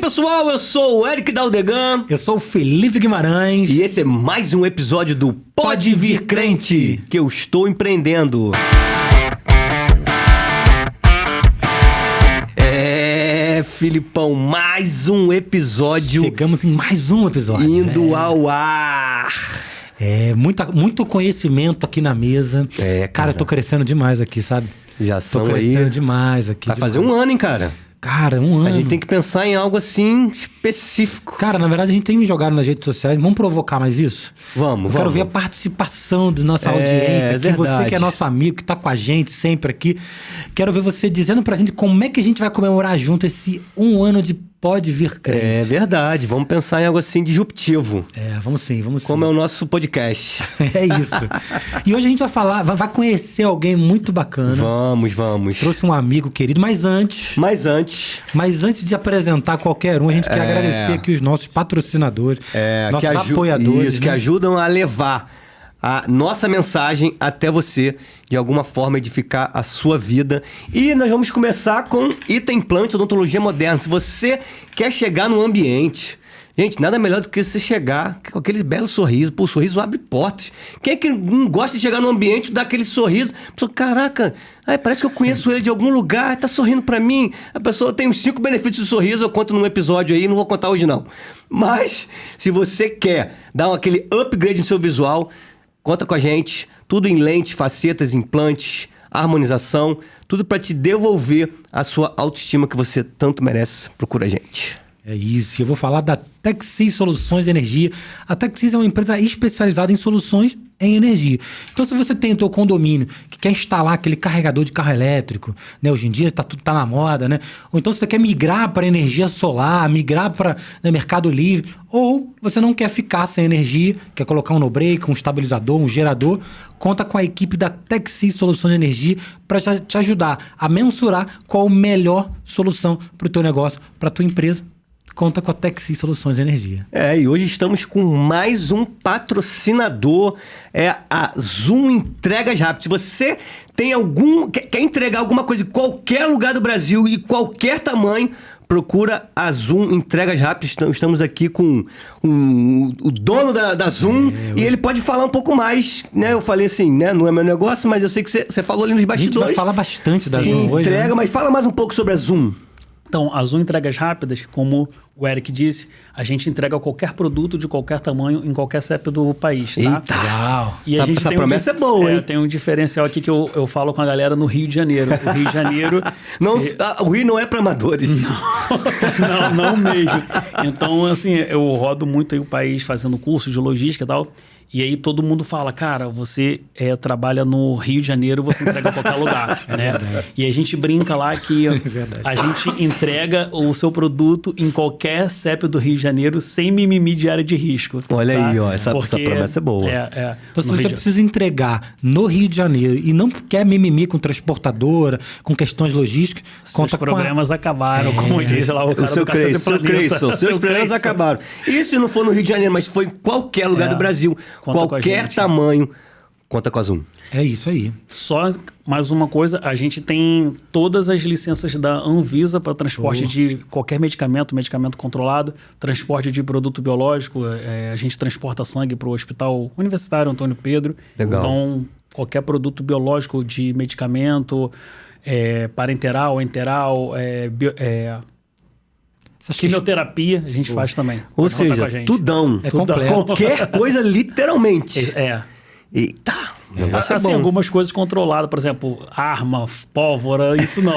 pessoal, eu sou o Eric Daldegan. Eu sou o Felipe Guimarães. E esse é mais um episódio do Pode Vir Crente, que eu estou empreendendo. Filipão, mais um episódio. Chegamos em mais um episódio. Indo ao ar. Muito conhecimento aqui na mesa. Cara, eu tô crescendo demais aqui, sabe? Já são aí. Tô crescendo demais aqui. Vai fazer um ano, hein, cara? Cara, um ano. A gente tem que pensar em algo assim específico. Cara, na verdade a gente tem jogado nas redes sociais. Vamos provocar mais isso? Vamos. Quero ver a participação da nossa audiência aqui. Verdade. Você que é nosso amigo, que tá com a gente sempre aqui. Quero ver você dizendo pra gente como é que a gente vai comemorar junto esse um ano de Pode Vir Crente. É verdade. Vamos pensar em algo assim disruptivo. Vamos sim. Como é o nosso podcast. É isso. E hoje a gente vai falar, vai conhecer alguém muito bacana. Vamos. Trouxe um amigo querido, mas antes de apresentar qualquer um, a gente quer agradecer aqui os nossos patrocinadores, nossos apoiadores. Isso, que ajudam a levar a nossa mensagem até você, de alguma forma edificar a sua vida. E nós vamos começar com Ita Implante Odontologia Moderna. Se você quer chegar no ambiente... Gente, nada melhor do que você chegar com aquele belo sorriso. Pô, o sorriso abre portas. Quem é que não gosta de chegar no ambiente e dar aquele sorriso? A pessoa, caraca, parece que eu conheço ele de algum lugar, tá sorrindo pra mim. A pessoa tem os 5 benefícios do sorriso, eu conto num episódio aí, não vou contar hoje não. Mas, se você quer dar aquele upgrade no seu visual, conta com a gente. Tudo em lentes, facetas, implantes, harmonização. Tudo pra te devolver a sua autoestima que você tanto merece. Procura a gente. É isso, eu vou falar da Techsys Soluções de Energia. A Techsys é uma empresa especializada em soluções em energia. Então, se você tem o teu condomínio que quer instalar aquele carregador de carro elétrico, né? Hoje em dia tudo tá na moda, né? Ou então se você quer migrar para energia solar, migrar para Mercado Livre, ou você não quer ficar sem energia, quer colocar um no-break, um estabilizador, um gerador, conta com a equipe da Techsys Soluções de Energia para te ajudar a mensurar qual a melhor solução para o teu negócio, para a tua empresa. Conta com a Techsys Soluções de Energia. E hoje estamos com mais um patrocinador, a Zoom Entregas Rápidas. Se você tem quer entregar alguma coisa em qualquer lugar do Brasil e qualquer tamanho, procura a Zoom Entregas Rápidas. Estamos aqui com o dono da Zoom e ele pode falar um pouco mais, né? Eu falei assim, né? Não é meu negócio, mas eu sei que você falou ali nos bastidores. A gente vai falar bastante da Zoom hoje, entrega, né? Mas fala mais um pouco sobre a Zoom. Então, a Zoom Entregas Rápidas, como o Eric disse, a gente entrega qualquer produto de qualquer tamanho em qualquer CEP do país, tá? Eita! Uau! E essa promessa é boa, hein? Tem um diferencial aqui que eu falo com a galera no Rio de Janeiro. O Rio de Janeiro... O Rio não é para amadores. Não mesmo. Então, assim, eu rodo muito aí o país fazendo curso de logística e tal. E aí todo mundo fala, cara, você trabalha no Rio de Janeiro, você entrega em qualquer lugar, né? E a gente brinca lá que a gente entrega o seu produto em qualquer CEP do Rio de Janeiro sem mimimi de área de risco. Olha aí, ó, essa promessa é boa. Então, se você precisa entregar no Rio de Janeiro e não quer mimimi com transportadora, com questões logísticas, seus problemas acabaram, como diz lá o cara do Cacete Planeta. Seus problemas acabaram. E se não for no Rio de Janeiro, mas foi em qualquer lugar do Brasil, qualquer tamanho, conta com a Zoom. É isso aí. Só mais uma coisa, a gente tem todas as licenças da Anvisa para transporte de qualquer medicamento controlado, transporte de produto biológico, a gente transporta sangue para o Hospital Universitário Antônio Pedro. Legal. Então, qualquer produto biológico de medicamento, parenteral, enteral, quimioterapia, a gente faz também. Ou seja, tudão. Qualquer coisa, literalmente. Eita! Assim, algumas coisas controladas, por exemplo, arma, pólvora, isso não.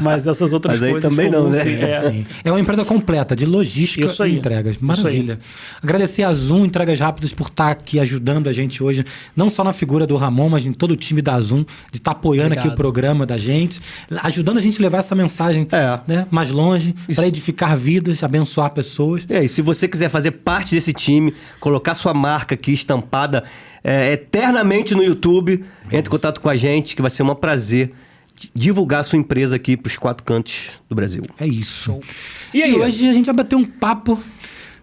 mas essas outras coisas... Mas aí também não, né? Sim. É uma empresa completa de logística e entregas. Maravilha. Agradecer a Zoom Entregas Rápidas por estar aqui ajudando a gente hoje, não só na figura do Ramon, mas em todo o time da Zoom, de estar apoiando aqui o programa da gente, ajudando a gente a levar essa mensagem né, mais longe, para edificar vidas, abençoar pessoas. E se você quiser fazer parte desse time, colocar sua marca aqui estampada eternamente no YouTube, entre em contato com a gente, que vai ser um prazer divulgar a sua empresa aqui para os 4 cantos do Brasil. É isso. E aí? Hoje a gente vai bater um papo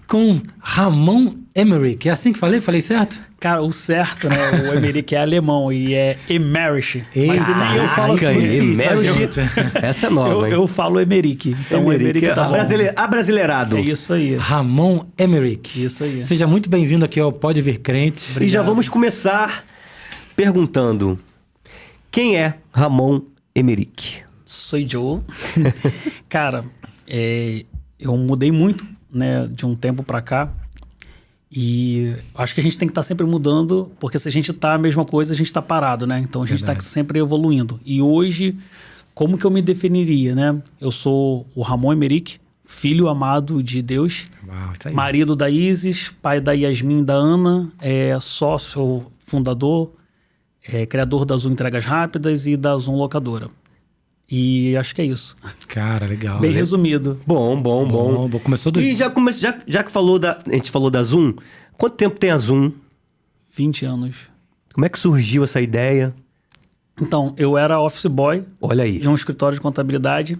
com Ramon Emmerich. É assim que falei? Falei certo? Cara, o certo, né? O Emmerich é alemão e é Emmerich. Mas Eita, nem eu falo assim. Emmerich. Essa é nova, hein? Eu falo Emmerich. Então o Emmerich tá bom. Abrasileirado. É isso aí. Ramon Emmerich. Isso aí. Seja muito bem-vindo aqui ao Pode Vir Crente. E já vamos começar perguntando: quem é Ramon Emmerich? Sou Joe. Cara, eu mudei muito, né, de um tempo pra cá. E acho que a gente tem que estar sempre mudando, porque se a gente tá a mesma coisa, a gente tá parado, né? Então a gente tá sempre evoluindo. E hoje, como que eu me definiria, né? Eu sou o Ramon Emmerich, filho amado de Deus, Uau, isso aí. marido da Isis, pai da Yasmin e da Ana, sócio fundador, criador da Zoom Entregas Rápidas e da Zoom Locadora. E acho que é isso. Cara, legal. Bem resumido. Bom. Começou do... E já que a gente falou da Zoom, quanto tempo tem a Zoom? 20 anos. Como é que surgiu essa ideia? Então, eu era office boy Olha aí. de um escritório de contabilidade.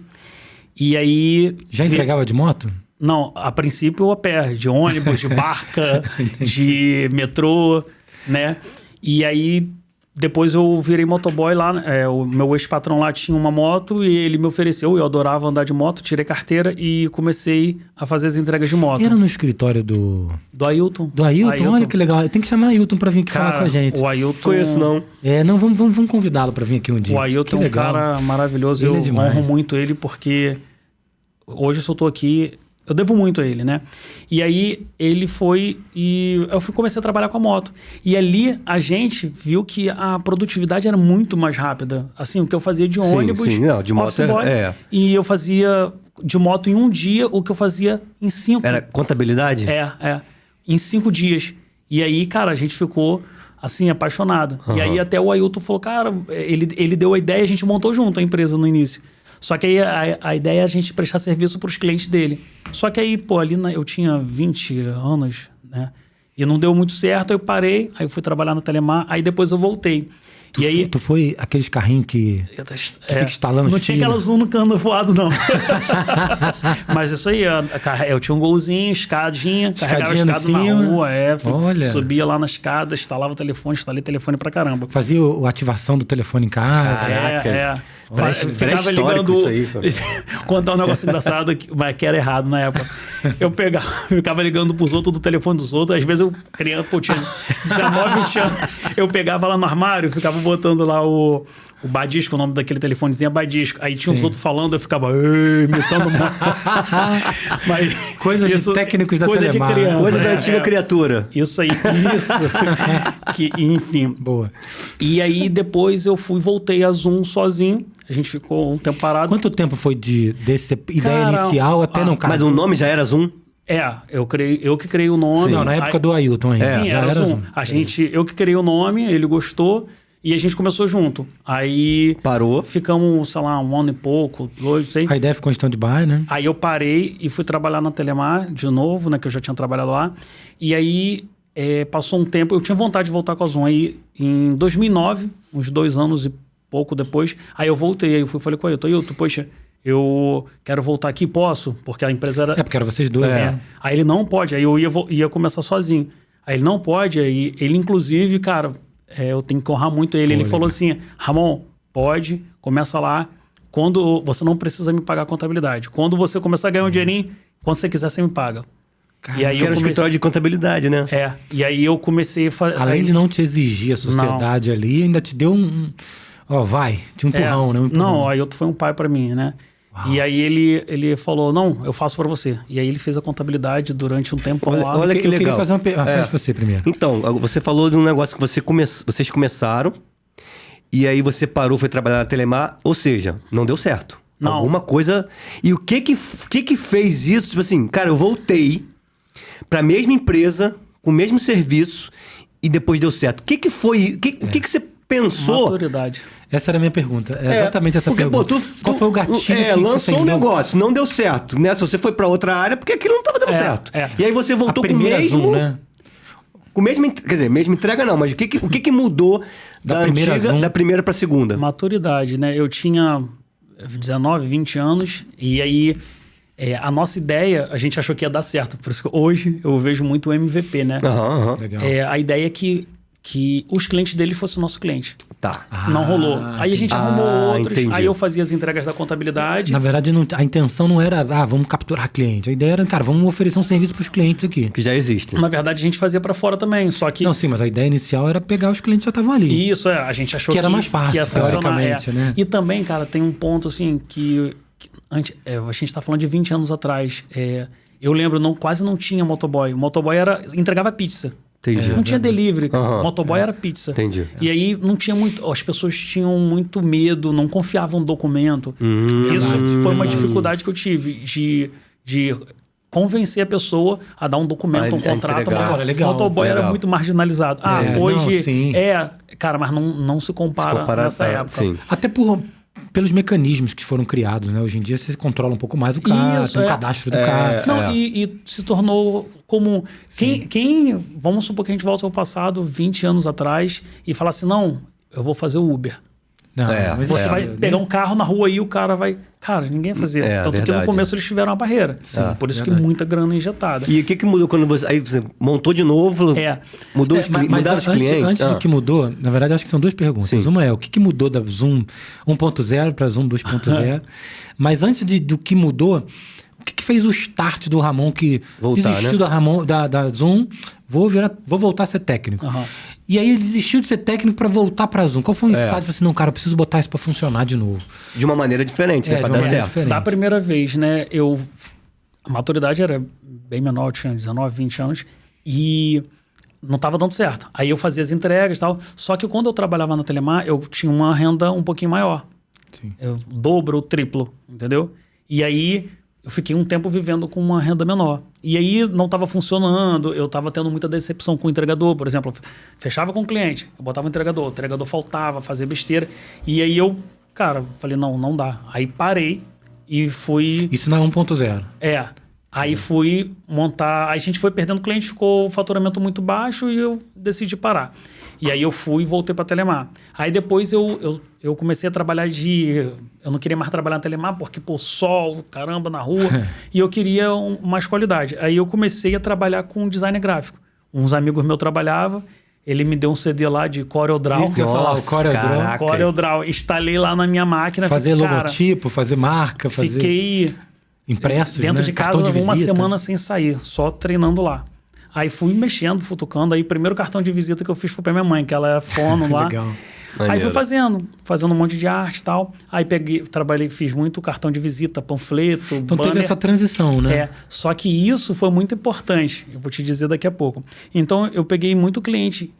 E aí... Já entregava de moto? Não, a princípio a pé, de ônibus, de barca, de metrô, né? E aí... Depois eu virei motoboy lá, o meu ex-patrão lá tinha uma moto e ele me ofereceu, eu adorava andar de moto, tirei carteira e comecei a fazer as entregas de moto. Era no escritório do Ailton. Do Ailton? Olha que legal. Tem que chamar o Ailton pra vir aqui falar com a gente. O Ailton... Conheço não. Não, vamos convidá-lo pra vir aqui um dia. O Ailton é um cara maravilhoso, Ele eu é demais. honro muito ele porque hoje eu estou aqui... Eu devo muito a ele, né? E aí ele foi e eu comecei a trabalhar com a moto. E ali a gente viu que a produtividade era muito mais rápida. Assim, o que eu fazia de ônibus... Sim, não, de moto office boy, E eu fazia de moto em um dia o que eu fazia em 5. Era contabilidade? Em 5 dias. E aí, cara, a gente ficou... assim, apaixonado. E aí até o Ailton falou, cara, ele deu a ideia e a gente montou junto a empresa no início. Só que aí a ideia é a gente prestar serviço para os clientes dele. Só que aí, ali eu tinha 20 anos, né? E não deu muito certo, aí eu parei, aí eu fui trabalhar no Telemar, aí depois eu voltei. Tu foi aqueles carrinhos que fica instalando não os tinha fios. aquelas no cano voado, não. Mas isso aí, eu tinha um golzinho, escadinha, carregava a escada na rua, subia lá na escada, instalava o telefone, instalei telefone pra caramba. Fazia a ativação do telefone em casa. Ficava ligando. Isso aí, contar um negócio engraçado, mas que era errado na época. Eu ficava ligando pros outros do telefone dos outros. Às vezes eu, criança, tinha 19, 20 anos. Eu pegava lá no armário, ficava botando lá o Badisco, o nome daquele telefonezinho é Badisco. Aí tinha uns outros falando, eu ficava imitando. Mas coisas de técnicos da coisa Telemar. De criança, coisa da antiga criatura. Isso aí, isso. Enfim. Boa. E aí depois eu voltei a Zoom sozinho. A gente ficou um tempo parado. Quanto tempo foi dessa ideia inicial até não caso? Mas o nome já era Zoom? Eu que criei o nome. Não, na época do Ailton ainda. Sim, era Zoom. Eu que criei o nome, ele gostou e a gente começou junto. Aí... Parou. Ficamos, sei lá, 1 ano e pouco, 2, sei. A ideia ficou em stand-by, né? Aí eu parei e fui trabalhar na Telemar de novo, né? Que eu já tinha trabalhado lá. E aí passou um tempo, eu tinha vontade de voltar com a Zoom. Aí em 2009, uns 2 anos e pouco depois, aí eu voltei. Aí eu falei com o Ailton, poxa... Eu quero voltar aqui, posso? Porque a empresa era... porque eram vocês dois, né? Aí ele não pode, aí eu ia começar sozinho. Aí ele não pode, aí ele inclusive, cara, eu tenho que honrar muito ele. Ele falou assim, Ramon, pode, começa lá. Quando você não precisa me pagar a contabilidade. Quando você começar a ganhar um dinheirinho, quando você quiser, você me paga. E aí era um escritório de contabilidade, né? E aí eu comecei a fazer... Além de não te exigir a sociedade ali, ainda te deu um... tinha um empurrão, né? Não, aí outro foi um pai pra mim, né? Uau. E aí ele falou, não, eu faço pra você. E aí ele fez a contabilidade durante um tempo lá. Olha que legal. Eu queria fazer uma faz você primeiro. Então, você falou de um negócio que vocês começaram e aí você parou, foi trabalhar na Telemar, ou seja, não deu certo. Não. Alguma coisa... E o que fez isso? Tipo assim, cara, eu voltei pra mesma empresa, com o mesmo serviço e depois deu certo. O que foi... O que você pensou? Maturidade. Essa era a minha pergunta. Exatamente essa pergunta. Qual foi o gatilho que lançou um negócio, não deu certo, né? Se você foi pra outra área, porque aquilo não tava dando certo. E aí você voltou com o mesmo... Zoom, né? Com o mesmo... Quer dizer, mesma entrega não, mas o que mudou da primeira pra segunda? Maturidade, né? Eu tinha 19, 20 anos e aí A nossa ideia, a gente achou que ia dar certo. Por isso que hoje eu vejo muito o MVP, né? Legal. A ideia é que os clientes dele fossem o nosso cliente. Tá. Não rolou. Aí a gente arrumou outros. entendi. Aí eu fazia as entregas da contabilidade. Na verdade, a intenção não era, vamos capturar cliente. A ideia era, cara, vamos oferecer um serviço para os clientes aqui. Que já existem. Na verdade, a gente fazia para fora também. Só que... Não, sim, mas a ideia inicial era pegar os clientes que já estavam ali. Isso, a gente achou Que era mais fácil, que ia funcionar. teoricamente, né? E também, cara, tem um ponto assim que a gente está falando de 20 anos atrás. Eu lembro, quase não tinha motoboy. O motoboy entregava pizza. Entendi. Não tinha delivery. Motoboy era pizza. Entendi. E aí não tinha muito... As pessoas tinham muito medo, não confiavam no documento. Isso foi uma dificuldade que eu tive de convencer a pessoa a dar um documento, um contrato. entregar. Legal. Motoboy era muito marginalizado. Hoje não, sim. Cara, mas não se compara nessa época. Sim. Até pelos mecanismos que foram criados, né? Hoje em dia você controla um pouco mais o cara, tem um cadastro do cara. Não, e se tornou comum. Vamos supor que a gente volta ao passado, 20 anos atrás, e fala assim, não, eu vou fazer o Uber. Não, mas Você vai pegar um carro na rua e o cara vai... Cara, ninguém ia fazer. Tanto que verdade. no começo eles tiveram uma barreira. Por isso que muita grana injetada. E o que mudou quando você montou de novo? Mudou mudaram os clientes? Antes do que mudou, na verdade, acho que são duas perguntas. Sim. Uma é o que mudou da Zoom 1.0 para Zoom 2.0. Mas antes do que mudou, o que fez o start do Ramon que desistiu da Zoom? Vou voltar a ser técnico. E aí ele desistiu de ser técnico para voltar para Zoom. Qual foi o insight? Ele falou assim, não, cara, eu preciso botar isso para funcionar de novo. De uma maneira diferente, né? Para dar certo. Diferente. Da primeira vez, né? A maturidade era bem menor, eu tinha 19, 20 anos. E não estava dando certo. Aí eu fazia as entregas e tal. Só que quando eu trabalhava na Telemar, eu tinha uma renda um pouquinho maior. Sim. Eu dobro, triplo, entendeu? E aí eu fiquei um tempo vivendo com uma renda menor. E aí não estava funcionando, eu estava tendo muita decepção com o entregador. Por exemplo, eu fechava com o cliente, eu botava o entregador faltava, fazia besteira. E aí eu, cara, falei, não dá. Aí parei e fui... Isso não é 1.0. Aí fui montar... Aí a gente foi perdendo cliente, ficou o faturamento muito baixo e eu decidi parar. E aí eu fui e voltei para Telemar. Aí depois eu comecei a trabalhar eu não queria mais trabalhar na Telemar porque, sol, caramba, na rua. E eu queria mais qualidade. Aí eu comecei a trabalhar com design gráfico. Uns amigos meus trabalhavam. Ele me deu um CD lá de CorelDRAW. Isso que eu ia falar, o CorelDRAW. CorelDRAW. Instalei lá na minha máquina. Fazer logotipo, fazer marca, fazer... Fiquei... Impressos, dentro de casa, uma visita. semana sem sair. Só treinando lá. Aí fui mexendo, futucando. Aí o primeiro cartão de visita que eu fiz foi pra minha mãe, que ela é fono lá. Legal. Aí fui fazendo um monte de arte e tal. Aí fiz muito cartão de visita, panfleto, então banner. teve essa transição, né? Só que isso foi muito importante. Eu vou te dizer daqui a pouco. Então eu peguei muito cliente,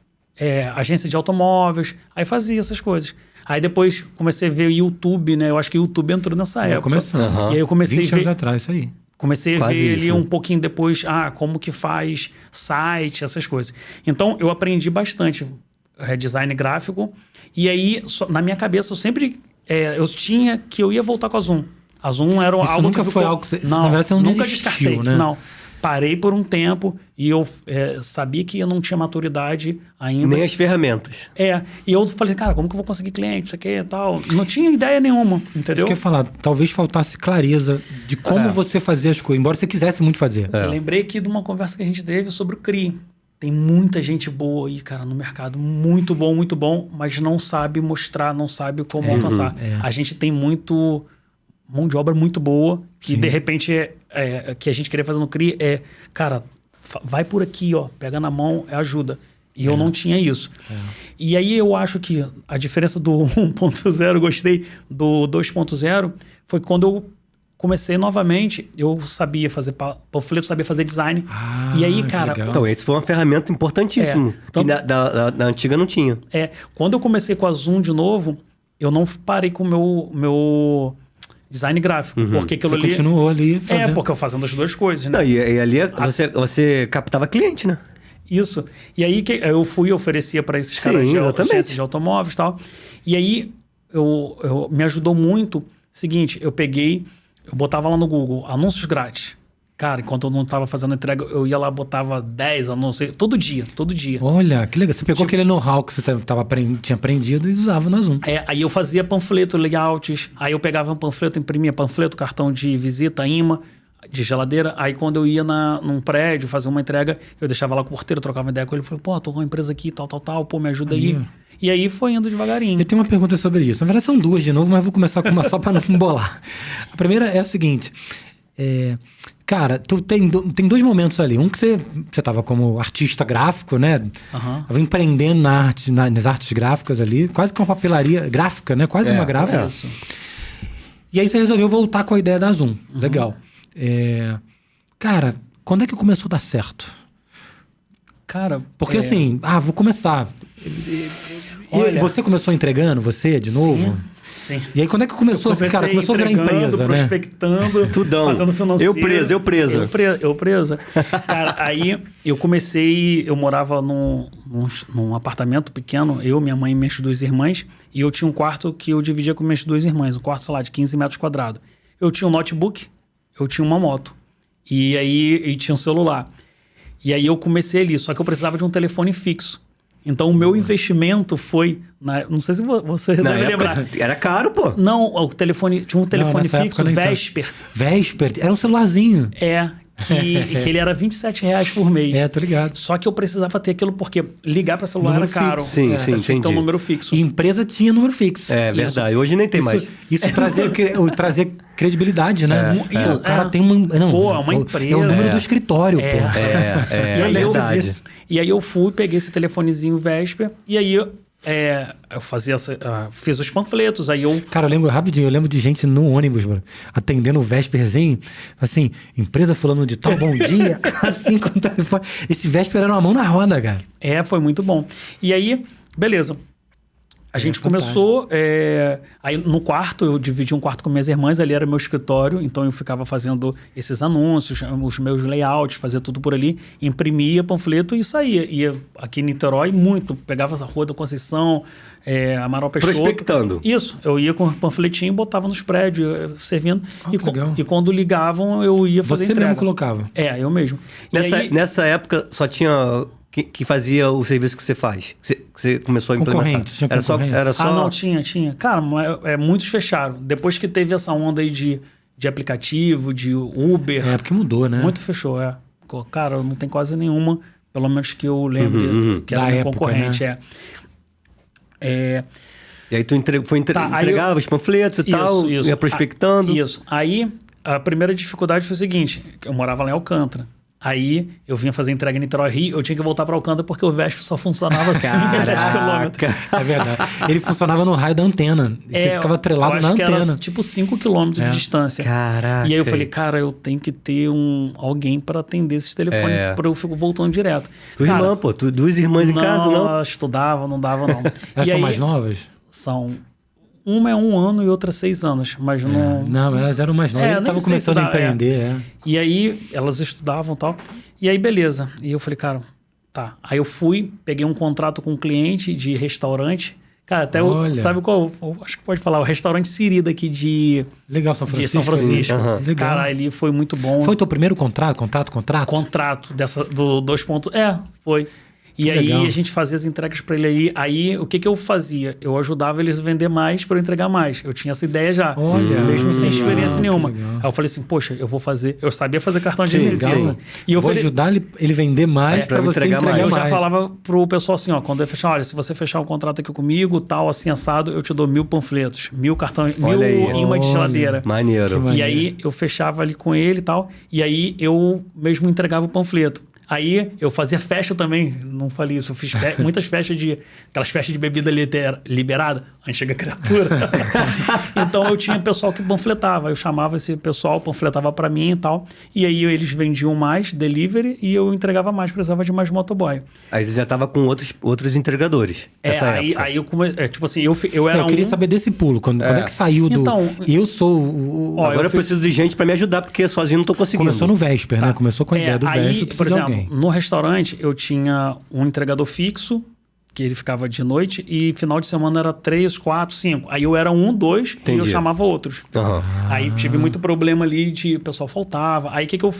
agência de automóveis, aí fazia essas coisas. Aí depois comecei a ver o YouTube, né? Eu acho que o YouTube entrou nessa época. Começando. E aí eu comecei 20 a ver... anos atrás, isso aí. Comecei a Quase ver isso, ali né? um pouquinho depois, como que faz site, essas coisas. Então, eu aprendi bastante design gráfico. E aí, na minha cabeça, eu sempre... eu tinha que eu ia voltar com a Zoom. A Zoom era Isso algo nunca que foi algo que você... Não, na verdade, você não nunca desistiu, descartei. né? Não. Parei por um tempo e eu sabia que eu não tinha maturidade ainda. Nem as ferramentas. E eu falei, cara, como que eu vou conseguir cliente, isso aqui e tal. Não tinha ideia nenhuma, entendeu? Isso que eu ia falar, talvez faltasse clareza de como você fazia as coisas, embora você quisesse muito fazer. Eu lembrei aqui de uma conversa que a gente teve sobre o CRI. Tem muita gente boa aí, cara, no mercado. Muito bom, mas não sabe mostrar, não sabe como alcançar. A gente tem muito... mão de obra muito boa, que de repente que a gente queria fazer no CRI cara, vai por aqui, ó, pega na mão, ajuda. E eu não tinha isso. E aí eu acho que a diferença do 1.0, gostei, do 2.0, foi quando eu comecei novamente, eu sabia fazer panfleto, sabia fazer design. E aí, cara... legal. Então, esse foi uma ferramenta importantíssima, então, que da antiga não tinha. Quando eu comecei com a Zoom de novo, eu não parei com o meu design gráfico. Porque aquilo Você continuou ali fazendo. porque eu fazendo as duas coisas, né? Não, e ali você captava cliente, né? Isso. E aí eu fui e oferecia para esses caras de agências de automóveis e tal. E aí me ajudou muito. Seguinte, eu botava lá no Google, anúncios grátis. Cara, enquanto eu não estava fazendo entrega, eu ia lá, botava 10 anúncios, todo dia. Olha, que legal. Você pegou aquele know-how que você tinha aprendido e usava na Zoom. Aí eu fazia panfleto, layouts, aí eu pegava um panfleto, imprimia panfleto, cartão de visita, imã, de geladeira. Aí quando eu ia num prédio fazer uma entrega, eu deixava lá com o porteiro, trocava ideia com ele. Falei, pô, tô com uma empresa aqui, tal, pô, me ajuda aí. E aí foi indo devagarinho. Eu tenho uma pergunta sobre isso. Na verdade são duas de novo, mas vou começar com uma só para não embolar. A primeira é a seguinte. Cara, tu tem dois momentos ali. Um que você tava como artista gráfico, né? Tava empreendendo nas artes gráficas ali. Quase que uma papelaria gráfica, né? Quase uma gráfica. Isso. E aí você resolveu voltar com a ideia da Zoom. Legal. Cara, quando é que começou a dar certo? Cara, porque assim, vou começar. Olha, você começou entregando, de novo? Sim. E aí quando é que começou? Cara, começou a virar empresa, prospectando, tudão. Fazendo financeiro. Eu preso. Cara, aí eu comecei, eu morava num apartamento pequeno, eu, minha mãe e minhas duas irmãs, e eu tinha um quarto que eu dividia com minhas duas irmãs, um quarto, sei lá, de 15 metros quadrados. Eu tinha um notebook, eu tinha uma moto, e aí tinha um celular. E aí eu comecei ali, só que eu precisava de um telefone fixo. Então, o meu investimento foi... não sei se você deve lembrar. Era caro, pô. Não, o telefone... Tinha um telefone fixo, Vesper. Vesper? Era um celularzinho. Que ele era R$27 por mês. Tô ligado. Só que eu precisava ter aquilo porque ligar para celular era caro. Sim, entendi. Então, número fixo. E empresa tinha número fixo. Verdade. Hoje nem tem mais. Isso trazia credibilidade, né? O cara tem uma... Pô, é uma empresa. É o número do escritório, pô. É verdade. E aí eu fui, peguei esse telefonezinho Vesper e aí... eu fiz os panfletos, aí eu... Cara, eu lembro de gente no ônibus, mano, atendendo o Vesperzinho, assim, empresa falando de tal, bom dia, assim, com o telefone. Esse Vesper era uma mão na roda, cara. Foi muito bom. E aí, beleza. A gente começou... aí no quarto, eu dividi um quarto com minhas irmãs, ali era meu escritório, então eu ficava fazendo esses anúncios, os meus layouts, fazia tudo por ali, imprimia panfleto e saía. Ia aqui em Niterói muito, pegava essa Rua da Conceição, Amaral Peixoto. Prospectando. Isso, eu ia com o panfletinho, botava nos prédios, servindo. Legal. E quando ligavam, eu ia fazer entrega. Você mesmo colocava? Eu mesmo. Nessa época, só tinha... Que fazia o serviço que você faz? Que você começou a implementar? Era só... não, tinha. Cara, muitos fecharam. Depois que teve essa onda aí de aplicativo, de Uber... porque mudou, né? Muito fechou, Cara, não tem quase nenhuma, pelo menos que eu lembre, que era minha concorrente, né? E aí tu entregava os panfletos e tal, ia prospectando? Isso. Aí, a primeira dificuldade foi o seguinte, eu morava lá em Alcântara. Aí, eu vinha fazer entrega em Niterói Rio, eu tinha que voltar para Alcântara porque o Vesper só funcionava 5 a 7 quilômetros. É verdade. Ele funcionava no raio da antena. E você ficava atrelado na antena. Era tipo 5 quilômetros de distância. Caraca. E aí eu falei, cara, eu tenho que ter alguém para atender esses telefones para eu ficar voltando direto. Tua irmã, pô, duas irmãs em casa, não? Não, estudava, não dava, não. Elas são mais novas? São... Uma é 1 ano e outra 6 anos, mas não... Não, elas eram mais novas, elas estavam começando a empreender, E aí, elas estudavam e tal. E aí, beleza. E eu falei, cara, tá. Aí eu fui, peguei um contrato com um cliente de restaurante. Cara, até sabe qual? Acho que pode falar, o restaurante Siri daqui de... Legal, São Francisco. De São Francisco. Legal. Cara, ele foi muito bom. Foi o teu primeiro contrato? Contrato do 2 pontos. Foi. E aí a gente fazia as entregas para ele ali. Aí o que eu fazia? Eu ajudava eles a vender mais para eu entregar mais. Eu tinha essa ideia já. Olha, mesmo sem experiência nenhuma. Aí eu falei assim, poxa, eu vou fazer... Eu sabia fazer cartão de visita. E eu vou ajudar ele vender mais para você entregar mais. Eu já falava pro pessoal assim, quando eu fechar, olha, se você fechar um contrato aqui comigo, tal, assim, assado, eu te dou 1000 panfletos, 1000 cartões, 1000 imãs de geladeira. Maneiro. E aí eu fechava ali com ele e tal. E aí eu mesmo entregava o panfleto. Aí eu fazia festa também, não falei isso, eu fiz muitas festas aquelas festas de bebida liberada, aí chega a criatura. Então eu tinha pessoal que panfletava, eu chamava esse pessoal, panfletava para mim e tal, e aí eles vendiam mais, delivery, e eu entregava mais, precisava de mais motoboy. Aí você já tava com outros entregadores. Aí eu comecei, tipo assim, eu era eu queria saber desse pulo, quando é que saiu do... Então, eu sou... Agora eu preciso de gente para me ajudar, porque sozinho não tô conseguindo. Começou no Vesper, né? Começou com a ideia do Vesper, por exemplo, no restaurante, eu tinha um entregador fixo, que ele ficava de noite, e final de semana era 3, 4, 5. Aí eu era 1, 2, e eu chamava outros. Aí tive muito problema ali de o pessoal faltava. Aí o que eu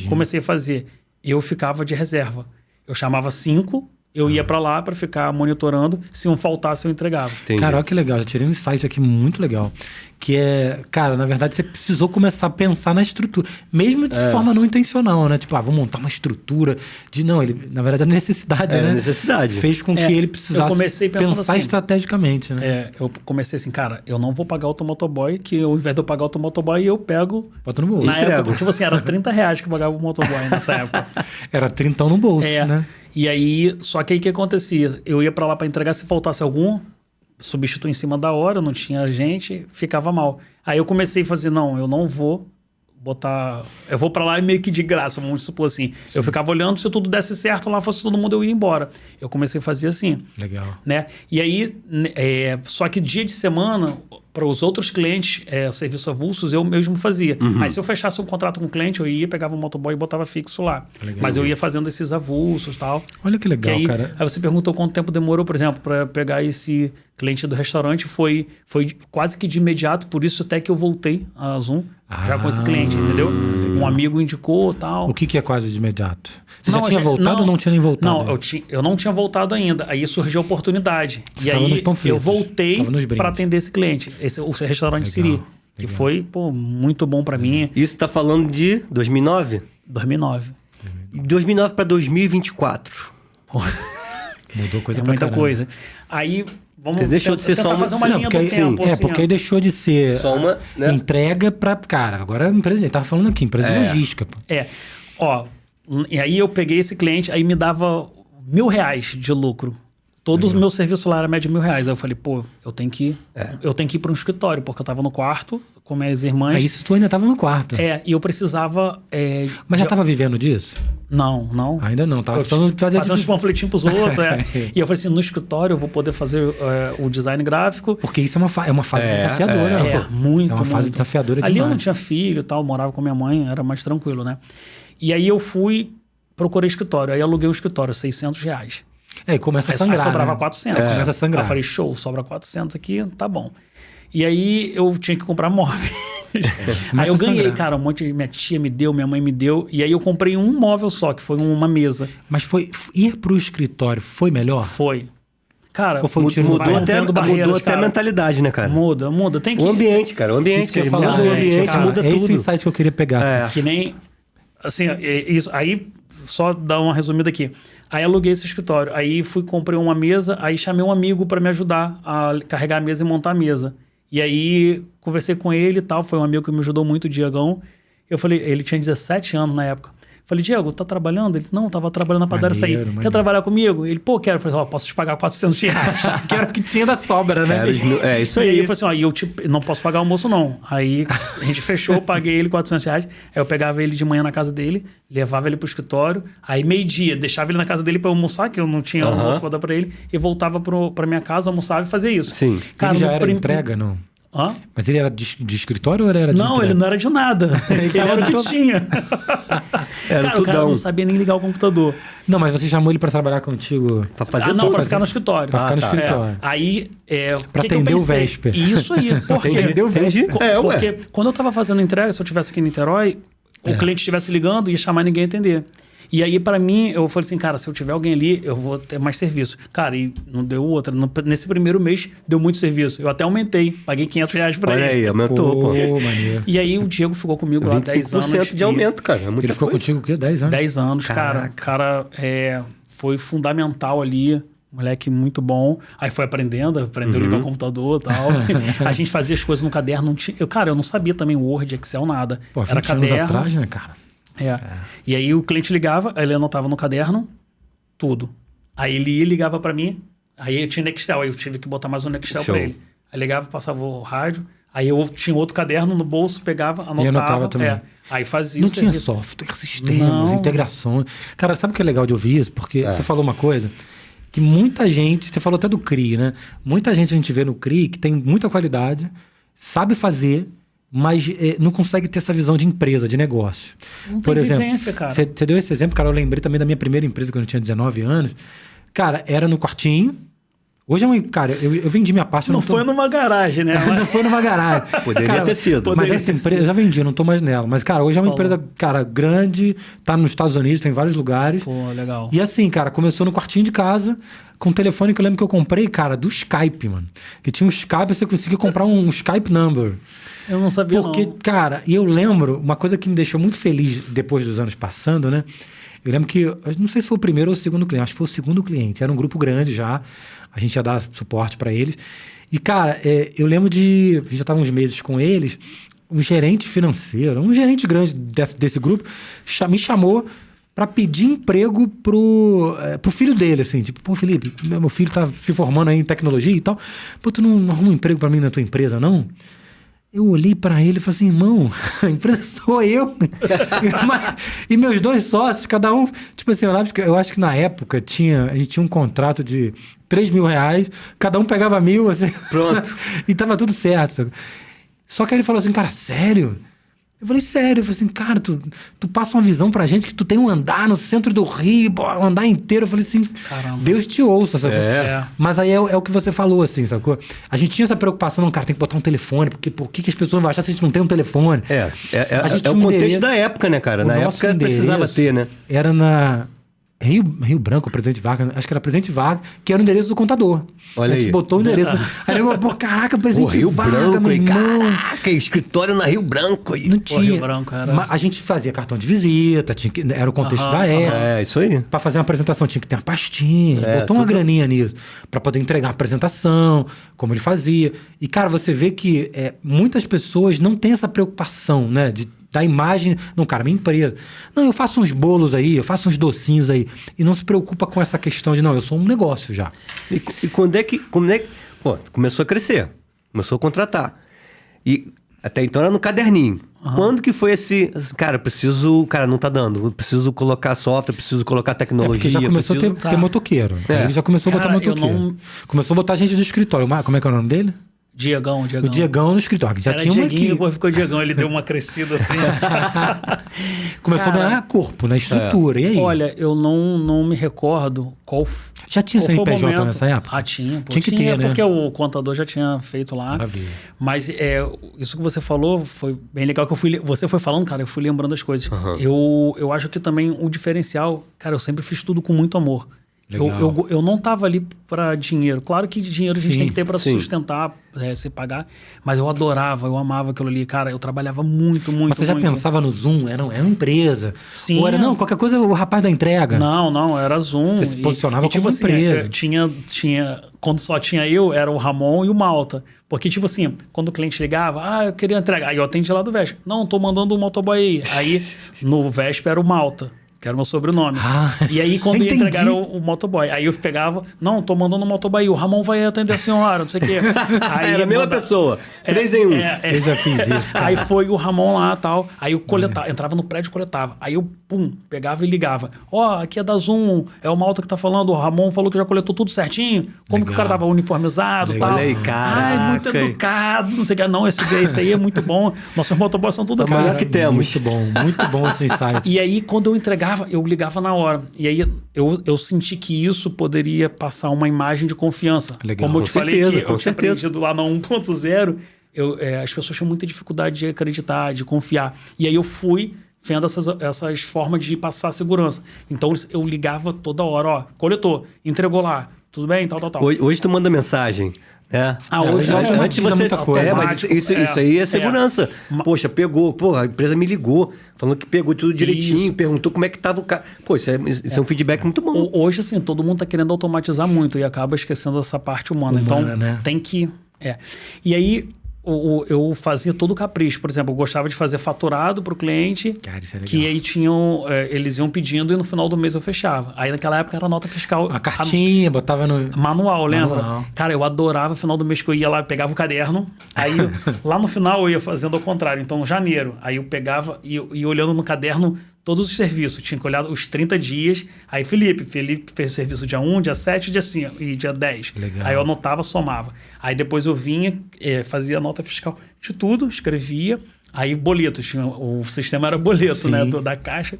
comecei a fazer? Eu ficava de reserva. Eu chamava 5 Eu ia para lá para ficar monitorando. Se um faltasse, eu entregava. Entendi. Cara, olha que legal. Já tirei um insight aqui muito legal. Que é, cara, na verdade você precisou começar a pensar na estrutura. Mesmo de forma não intencional, né? Tipo, vou montar uma estrutura. Não, ele, na verdade, a necessidade, né? necessidade. Fez com que ele precisasse eu comecei pensando pensar assim, estrategicamente, né? Eu comecei assim, cara, eu não vou pagar o motoboy, que ao invés de eu pagar o motoboy, eu pego... Bota no bolso. Na época, tipo assim, era R$30 que eu pagava o motoboy nessa época. Era 30 no bolso, né? E aí, só que aí o que acontecia? Eu ia pra lá pra entregar, se faltasse algum, substituir em cima da hora, não tinha gente, ficava mal. Aí eu comecei a fazer, não, eu não vou botar... Eu vou pra lá meio que de graça, vamos supor assim. Eu ficava olhando, se tudo desse certo, lá fosse todo mundo, eu ia embora. Eu comecei a fazer assim. Legal. Né? E aí, só que dia de semana, para os outros clientes, serviço avulsos, eu mesmo fazia. Mas se eu fechasse um contrato com o cliente, eu ia, pegava o motoboy e botava fixo lá. Legal. Mas eu ia fazendo esses avulsos e tal. Olha que legal, cara. Aí você perguntou quanto tempo demorou, por exemplo, para pegar esse cliente do restaurante. Foi quase que de imediato, por isso até que eu voltei a Zoom já com esse cliente, entendeu? Legal. Um amigo indicou e tal. O que é quase de imediato? Você já tinha voltado ou não tinha nem voltado? Não, eu não tinha voltado ainda. Aí surgiu a oportunidade. Você e aí eu voltei para atender esse cliente, o restaurante Siri, que foi muito bom para mim. Isso tá falando de 2009? 2009. De 2009 para 2024. Mudou coisa pra muita caramba. coisa. Aí vamos Deixou de ser só fazer uma linha porque do aí, tempo. Assim, porque aí deixou de ser Só uma, né? entrega pra... Cara, agora é empresa... Ele tava falando aqui, empresa de logística. Pô. E aí eu peguei esse cliente, aí me dava R$1.000 de lucro. Todos os meus serviços lá era média R$1.000. Aí eu falei, pô, eu tenho que ir para um escritório, porque eu tava no quarto com minhas irmãs. Mas isso tu ainda tava no quarto. E eu precisava... Mas já tava vivendo disso? Não. Ainda não. Tava fazendo uns panfletinhos pros outros. E eu falei assim, no escritório eu vou poder fazer o design gráfico. Porque isso é uma fase desafiadora. Muito. É uma fase desafiadora Ali demais. eu não tinha filho e tal, morava com minha mãe, era mais tranquilo, né? E aí eu procurei escritório. Aí aluguei um escritório, R$600. E começa a sangrar, aí sobrava né? 400. Começa a sangrar. Aí eu falei, show, sobra 400 aqui, tá bom. E aí eu tinha que comprar móveis. Aí eu ganhei, cara, um monte de... Minha tia me deu, minha mãe me deu. E aí eu comprei um móvel só, que foi uma mesa. Mas ir pro escritório foi melhor? Foi. Cara, Ou foi Mudou até a mentalidade, né, cara? Muda. Tem que... O ambiente, cara. O ambiente. Muda o ambiente, cara, muda tudo. Esse insight que eu queria pegar. Que nem... Assim, isso. Aí, só dar uma resumida aqui. Aí aluguei esse escritório. Aí comprei uma mesa, aí chamei um amigo para me ajudar a carregar a mesa e montar a mesa. E aí conversei com ele e tal, foi um amigo que me ajudou muito, o Diegão. Eu falei, ele tinha 17 anos na época. Falei, Diego, tá trabalhando? Ele, não, tava trabalhando na padaria, saí. Quer trabalhar comigo? Ele, pô, quero. Eu falei, posso te pagar R$400. Que era o que tinha da sobra, né? Isso aí. aí. E eu falei assim, eu não posso pagar o almoço, não. Aí a gente fechou, paguei ele R$400. Aí eu pegava ele de manhã na casa dele, levava ele pro escritório. Aí meio-dia, deixava ele na casa dele pra almoçar, que eu não tinha almoço pra dar pra ele. E voltava pra minha casa, almoçava e fazia isso. Sim. Cara, ele já era entrega, não? Hã? Mas ele era de escritório ou ele era de Não, entrega? ele não era de nada. Ele era o que tinha. Era o cara não sabia nem ligar o computador. Não, mas você chamou ele pra trabalhar contigo? Pra fazer não, pra ficar no escritório. Pra ficar no escritório. Aí, pra atender o Vesper. Isso aí. Porque, Entendi. Porque quando eu tava fazendo entrega, se eu estivesse aqui em Niterói, o cliente estivesse ligando, ia chamar ninguém a atender. E aí, pra mim, eu falei assim, cara, se eu tiver alguém ali, eu vou ter mais serviço. Cara, e não deu outra. Nesse primeiro mês, deu muito serviço. Eu até aumentei. Paguei R$500 pra ele. Olha aí, aumentou, pô. Maneiro. E aí, o Diego ficou comigo lá 10 anos. 25% de aumento, cara. É muita Ele ficou coisa. contigo o quê? 10 anos? 10 anos, Caraca. cara. Foi fundamental ali. Moleque muito bom. Aí foi aprendeu a ligar o computador e tal. A gente fazia as coisas no caderno. Eu não sabia também Word, Excel, nada. Pô, era 20 anos caderno. atrás, né, cara? E aí o cliente ligava, aí ele anotava no caderno tudo. Aí ele ia e ligava pra mim, aí eu tinha Nextel, aí eu tive que botar mais um Nextel pra ele. Aí ligava, passava o rádio, aí eu tinha outro caderno no bolso, pegava, anotava. E anotava também. Aí fazia Não o tinha serviço. software, sistemas, integrações. Cara, sabe o que é legal de ouvir isso? Porque você falou uma coisa que muita gente, você falou até do CRI, né? Muita gente a gente vê no CRI que tem muita qualidade, sabe fazer, mas não consegue ter essa visão de empresa, de negócio. Não Por tem exemplo, vivência, cara. Você deu esse exemplo, cara, eu lembrei também da minha primeira empresa quando eu tinha 19 anos. Cara, era no quartinho, Hoje é uma... Cara, eu vendi minha parte... Não foi numa garagem, né? Não foi numa garagem. Poderia ter sido. Mas essa empresa, eu já vendi, não tô mais nela. Mas, cara, hoje é uma empresa, cara, grande, tá nos Estados Unidos, tem vários lugares. Pô, legal. E assim, cara, começou no quartinho de casa, com um telefone que eu lembro que eu comprei, cara, do Skype, mano. Que tinha um Skype, você conseguia comprar um Skype number. Eu não sabia, Porque, cara, e eu lembro, uma coisa que me deixou muito feliz depois dos anos passando, né? Eu lembro que, eu não sei se foi o primeiro ou o segundo cliente, acho que foi o segundo cliente. Era um grupo grande já, a gente ia dar suporte para eles. E, cara, eu lembro já estava uns meses com eles, um gerente financeiro, um gerente grande desse grupo, me chamou para pedir emprego pro filho dele, assim. Tipo, pô, Felipe, meu filho tá se formando aí em tecnologia e tal. Pô, tu não arruma um emprego para mim na tua empresa, não? Eu olhei para ele e falei assim, irmão, a empresa sou eu. E meus 2 sócios, cada um... Tipo assim, eu acho que na época a gente tinha um contrato de R$3.000, cada um pegava 1.000, assim. Pronto. E tava tudo certo. Sabe? Só que aí ele falou assim, cara, sério? Eu falei, sério. Eu falei assim, cara, tu passa uma visão pra gente que tu tem um andar no centro do Rio, um andar inteiro. Eu falei assim, caramba, Deus te ouça, sacou? Mas aí é o que você falou, assim, sacou? A gente tinha essa preocupação, não, cara, tem que botar um telefone, porque por que as pessoas vão achar se a gente não tem um telefone? É o contexto da época, né, cara? Na época precisava ter, né? Era na Rio Branco, Presidente Vargas, acho que era Presidente Vargas, que era o endereço do contador. Olha aí. A gente botou o endereço. Aí eu, pô, caraca, Presidente Rio Vargas, Branco, meu irmão. Caraca, escritório na Rio Branco aí. Não tinha. Rio Branco, era... A gente fazia cartão de visita, era o contexto da época. É, isso aí. Pra fazer uma apresentação tinha que ter uma pastinha, botou uma graninha nisso, pra poder entregar a apresentação, como ele fazia. E, cara, você vê que muitas pessoas não têm essa preocupação, né, da imagem. Não, cara, minha empresa. Não, eu faço uns bolos aí, eu faço uns docinhos aí. E não se preocupa com essa questão de, não, eu sou um negócio já. E quando é que... Pô, começou a crescer. Começou a contratar. E até então era no caderninho. Quando que foi cara, cara, não tá dando. Eu preciso colocar software, preciso colocar tecnologia. Porque já começou a ter motoqueiro. Ele já começou a botar motoqueiro. Começou a botar gente do escritório. Como é que é o nome dele? Diegão. O Diegão no escritório. Já era tinha Dieguinho, depois ficou Diegão. Ele deu uma crescida assim. Começou a ganhar corpo, né? Estrutura. E aí? Olha, eu não me recordo qual... Já tinha CNPJ nessa época? Ah, tinha. Pô, tinha que ter, né? Porque o contador já tinha feito lá. Maravilha. Mas isso que você falou foi bem legal, que você foi falando, cara, eu fui lembrando as coisas. Eu acho que também o diferencial... Cara, eu sempre fiz tudo com muito amor. Eu não tava ali para dinheiro. Claro que dinheiro a gente tem que ter para sustentar, se pagar. Mas eu adorava, eu amava aquilo ali. Cara, eu trabalhava muito. Mas você já pensava no Zoom? Era uma empresa? Sim. Ou era, não, qualquer coisa, o rapaz da entrega? Não, era Zoom. Você se posicionava como empresa. Tinha, quando só tinha eu, era o Ramon e o Malta. Porque, tipo assim, quando o cliente ligava, eu queria entregar. Aí eu atendi lá do Vespa. Não, tô mandando um motoboy aí. Aí, no Vespa era o Malta, que era o meu sobrenome. E aí, quando ia entregar o motoboy, aí eu pegava, não, tô mandando um motoboy aí, o Ramon vai atender a senhora, não sei o quê. Aí era a mesma pessoa, 3 em 1. Eu já fiz isso, cara. Aí foi o Ramon lá e tal, aí eu coletava, entrava no prédio e coletava. Aí eu, pegava e ligava. Aqui é da Zoom, é o Malta que tá falando, o Ramon falou que já coletou tudo certinho, como que o cara tava uniformizado e tal. Olha aí, cara. Muito educado, não sei o que. Não, esse aí é muito bom. Nossos motoboys são tudo assim. É que temos. Muito bom esse insight. E aí, quando eu entregava, eu ligava na hora. E aí, eu senti que isso poderia passar uma imagem de confiança. Legal. Como eu te falei que eu tinha certeza. aprendido lá na 1.0, as pessoas tinham muita dificuldade de acreditar, de confiar. E aí eu fui vendo essas formas de passar segurança. Então, eu ligava toda hora, coletou, entregou lá, tudo bem, tal. Hoje tu manda mensagem. Hoje antes você muita coisa. mas isso aí é segurança. Poxa, pegou, a empresa me ligou, falando que pegou tudo direitinho, perguntou como é que tava o cara. Pô, isso é um feedback muito bom. Hoje, assim, todo mundo tá querendo automatizar muito e acaba esquecendo essa parte humana. Então, né? tem que... E aí, eu fazia todo o capricho. Por exemplo, eu gostava de fazer faturado para o cliente, cara, isso é legal. que aí eles iam pedindo e no final do mês eu fechava. Aí naquela época era nota fiscal. A cartinha, botava no... Manual, lembra? Manual. Cara, eu adorava o final do mês que eu ia lá, pegava o caderno, aí lá no final eu ia fazendo ao contrário. Então, janeiro, aí eu pegava e ia olhando no caderno todos os serviços. Tinha que olhar os 30 dias. Aí Felipe fez o serviço dia 1, dia 7, dia 5 e dia 10. Legal. Aí eu anotava, somava. Aí depois eu vinha, fazia a nota fiscal de tudo, escrevia. Aí boleto, o sistema era boleto, Sim. né, da caixa.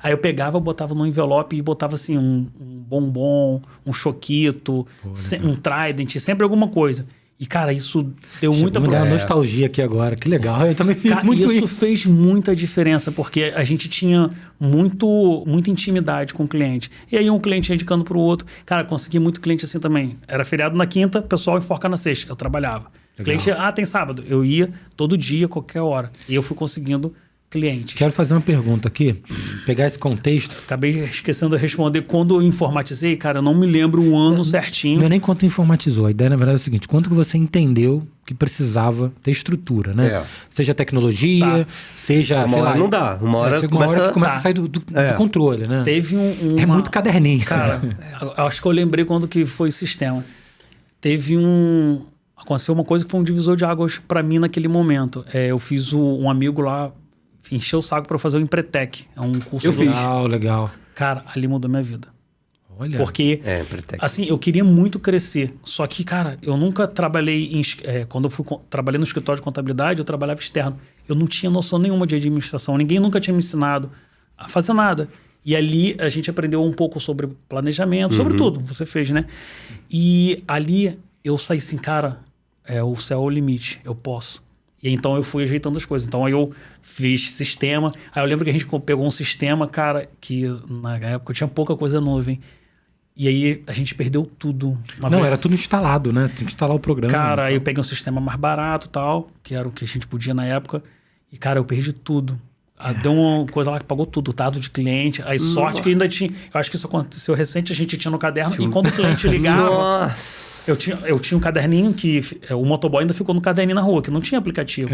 Aí eu pegava, botava no envelope e botava assim um bombom, um choquito, um Trident, sempre alguma coisa. E, cara, isso deu muita... Me dá uma nostalgia aqui agora, que legal. Eu também fiz muito isso. Fez muita diferença, porque a gente tinha muita intimidade com o cliente. E aí um cliente ia indicando para o outro. Cara, consegui muito cliente assim também. Era feriado na quinta, o pessoal enforca na sexta. Eu trabalhava. Legal. Cliente, tem sábado. Eu ia todo dia, qualquer hora. E eu fui conseguindo clientes. Quero fazer uma pergunta aqui, pegar esse contexto. Acabei esquecendo de responder. Quando eu informatizei, cara, eu não me lembro o ano certinho. Não é nem quanto informatizou. A ideia, na verdade, é o seguinte: quanto que você entendeu que precisava ter estrutura, né? Seja tecnologia, seja... Uma hora não dá. Uma hora começa a sair do controle, né? Teve É muito caderninho. Cara, acho que eu lembrei quando que foi o sistema. Aconteceu uma coisa que foi um divisor de águas para mim naquele momento. Eu fiz um amigo lá, encheu o saco para fazer o Empretec. É um curso... Legal. Cara, ali mudou minha vida. Olha. Porque, assim, eu queria muito crescer. Só que, cara, eu nunca trabalhei quando eu trabalhei no escritório de contabilidade, eu trabalhava externo. Eu não tinha noção nenhuma de administração. Ninguém nunca tinha me ensinado a fazer nada. E ali a gente aprendeu um pouco sobre planejamento, sobre tudo. Você fez, né? E ali eu saí assim, cara, o céu é o limite. Eu posso. E então eu fui ajeitando as coisas. Então aí eu fiz sistema. Aí eu lembro que a gente pegou um sistema, cara, que na época tinha pouca coisa nuvem. E aí a gente perdeu tudo. Era tudo instalado, né? Tinha que instalar o programa. Cara, aí eu peguei um sistema mais barato e tal, que era o que a gente podia na época. E, cara, eu perdi tudo. Deu uma coisa lá que pagou tudo, dado de cliente. Aí sorte que ainda tinha... Eu acho que isso aconteceu recente, a gente tinha no caderno. E quando o cliente ligava... Nossa! Eu tinha um caderninho que... O motoboy ainda ficou no caderninho na rua, que não tinha aplicativo.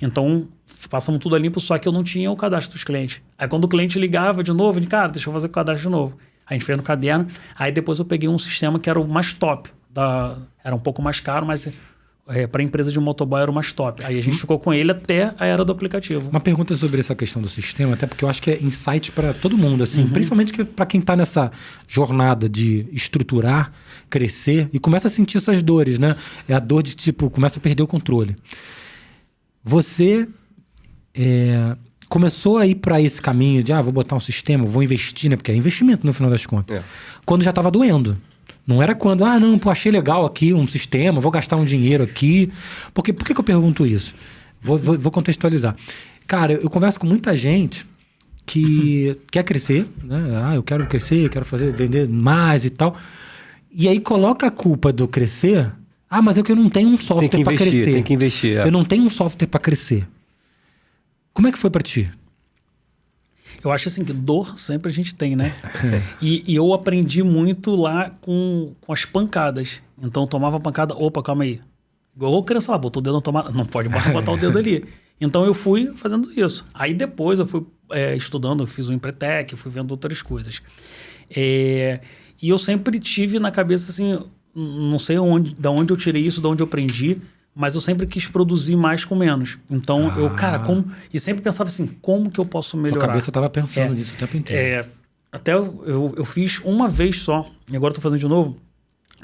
Então, passamos tudo a limpo, só que eu não tinha o cadastro dos clientes. Aí quando o cliente ligava de novo, cara, deixa eu fazer o cadastro de novo. A gente fez no caderno. Aí depois eu peguei um sistema que era o mais top. Era um pouco mais caro, mas para a empresa de motoboy era o mais top. Aí a gente ficou com ele até a era do aplicativo. Uma pergunta sobre essa questão do sistema, até porque eu acho que é insight para todo mundo, assim, principalmente para quem está nessa jornada de estruturar, crescer e começa a sentir essas dores, né? É a dor de começa a perder o controle. Você começou a ir para esse caminho de, vou botar um sistema, vou investir, né? Porque é investimento no final das contas. Quando já estava doendo. Não era quando, achei legal aqui um sistema, vou gastar um dinheiro aqui. Por que eu pergunto isso? Vou contextualizar. Cara, eu converso com muita gente que quer crescer, né? Eu quero crescer, eu quero vender mais e tal. E aí coloca a culpa do crescer, mas é que eu não tenho um software para crescer. Tem que investir. Eu não tenho um software para crescer. Como é que foi para ti? Eu acho assim que dor sempre a gente tem, né? E eu aprendi muito lá com as pancadas. Então eu tomava pancada, calma aí. Igual criança lá, botou o dedo na tomada. Não pode botar o dedo ali. Então eu fui fazendo isso. Aí depois eu fui estudando, eu fiz o Empretec, fui vendo outras coisas. E eu sempre tive na cabeça assim, não sei de onde eu tirei isso, de onde eu aprendi, mas eu sempre quis produzir mais com menos. Então, e sempre pensava assim, como que eu posso melhorar? A cabeça estava pensando nisso o tempo inteiro. Até eu fiz uma vez só, e agora estou fazendo de novo,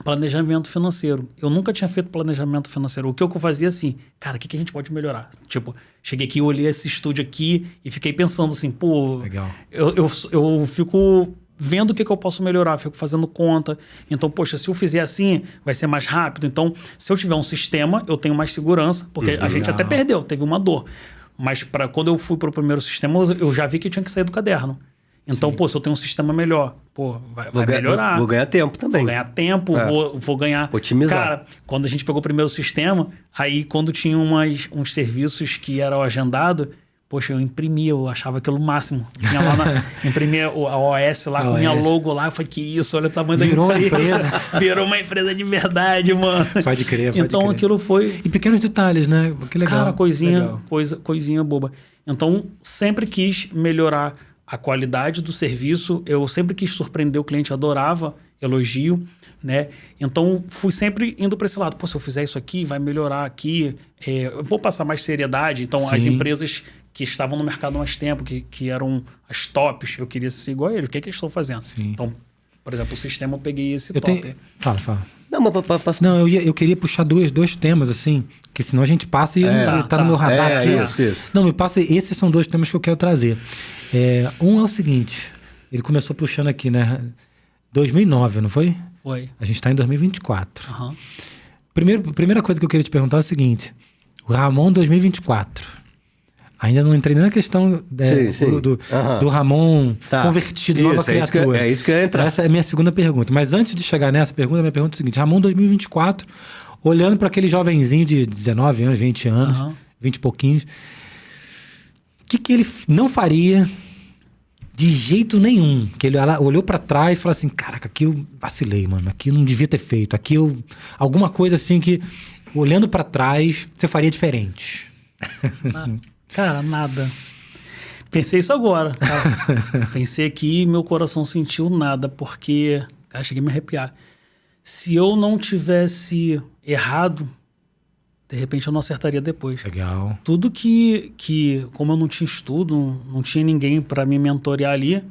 planejamento financeiro. Eu nunca tinha feito planejamento financeiro. O que eu fazia assim, cara, o que a gente pode melhorar? Tipo, cheguei aqui, olhei esse estúdio aqui e fiquei pensando assim, legal. Eu fico vendo o que eu posso melhorar, fico fazendo conta. Então, poxa, se eu fizer assim, vai ser mais rápido. Então, se eu tiver um sistema, eu tenho mais segurança, porque a gente até perdeu, teve uma dor. Mas quando eu fui para o primeiro sistema, eu já vi que tinha que sair do caderno. Então, se eu tenho um sistema melhor, vai melhorar. Vou ganhar tempo também. Vou ganhar tempo, vou ganhar... Otimizar. Cara, quando a gente pegou o primeiro sistema, aí quando tinha uns serviços que eram agendados, poxa, eu imprimia, eu achava aquilo o máximo. Tinha lá imprimia a OS lá, com minha logo lá, eu falei, que isso, olha o tamanho da empresa. Virou uma empresa de verdade, mano. Pode crer, Então aquilo foi... E pequenos detalhes, né? Que legal. Cara, coisinha boba. Então, sempre quis melhorar a qualidade do serviço, eu sempre quis surpreender o cliente, adorava elogio, né? Então, fui sempre indo para esse lado. Se eu fizer isso aqui, vai melhorar aqui, eu vou passar mais seriedade. Então, as empresas que estavam no mercado há mais tempo, que eram as tops, eu queria ser igual a eles. O que eles estão fazendo? Sim. Então, por exemplo, o sistema eu peguei esse top. Fala. Não, eu queria puxar dois temas, assim, que senão a gente passa e tá no meu radar aqui. Isso. Não, me passa, esses são dois temas que eu quero trazer. Um é o seguinte, ele começou puxando aqui, né? 2009, não foi? Foi. A gente está em 2024. Aham. Primeira coisa que eu queria te perguntar é o seguinte. O Ramon 2024. Ainda não entrei nem na questão do Ramon convertido, nova criatura. É isso que eu ia entrar. Essa é a minha segunda pergunta. Mas antes de chegar nessa pergunta, a minha pergunta é o seguinte. Ramon 2024, olhando para aquele jovenzinho de 19 anos, 20 anos, 20 e pouquinhos, o que ele não faria de jeito nenhum? Que ele olhou para trás e falou assim, caraca, aqui eu vacilei, mano. Aqui eu não devia ter feito. Aqui eu... Alguma coisa assim que, olhando para trás, você faria diferente. Cara, nada. Pensei isso agora, cara. Pensei aqui e meu coração sentiu nada, porque... Cara, cheguei a me arrepiar. Se eu não tivesse errado, de repente eu não acertaria depois. Legal. Tudo que como eu não tinha estudo, não tinha ninguém para me mentorear ali,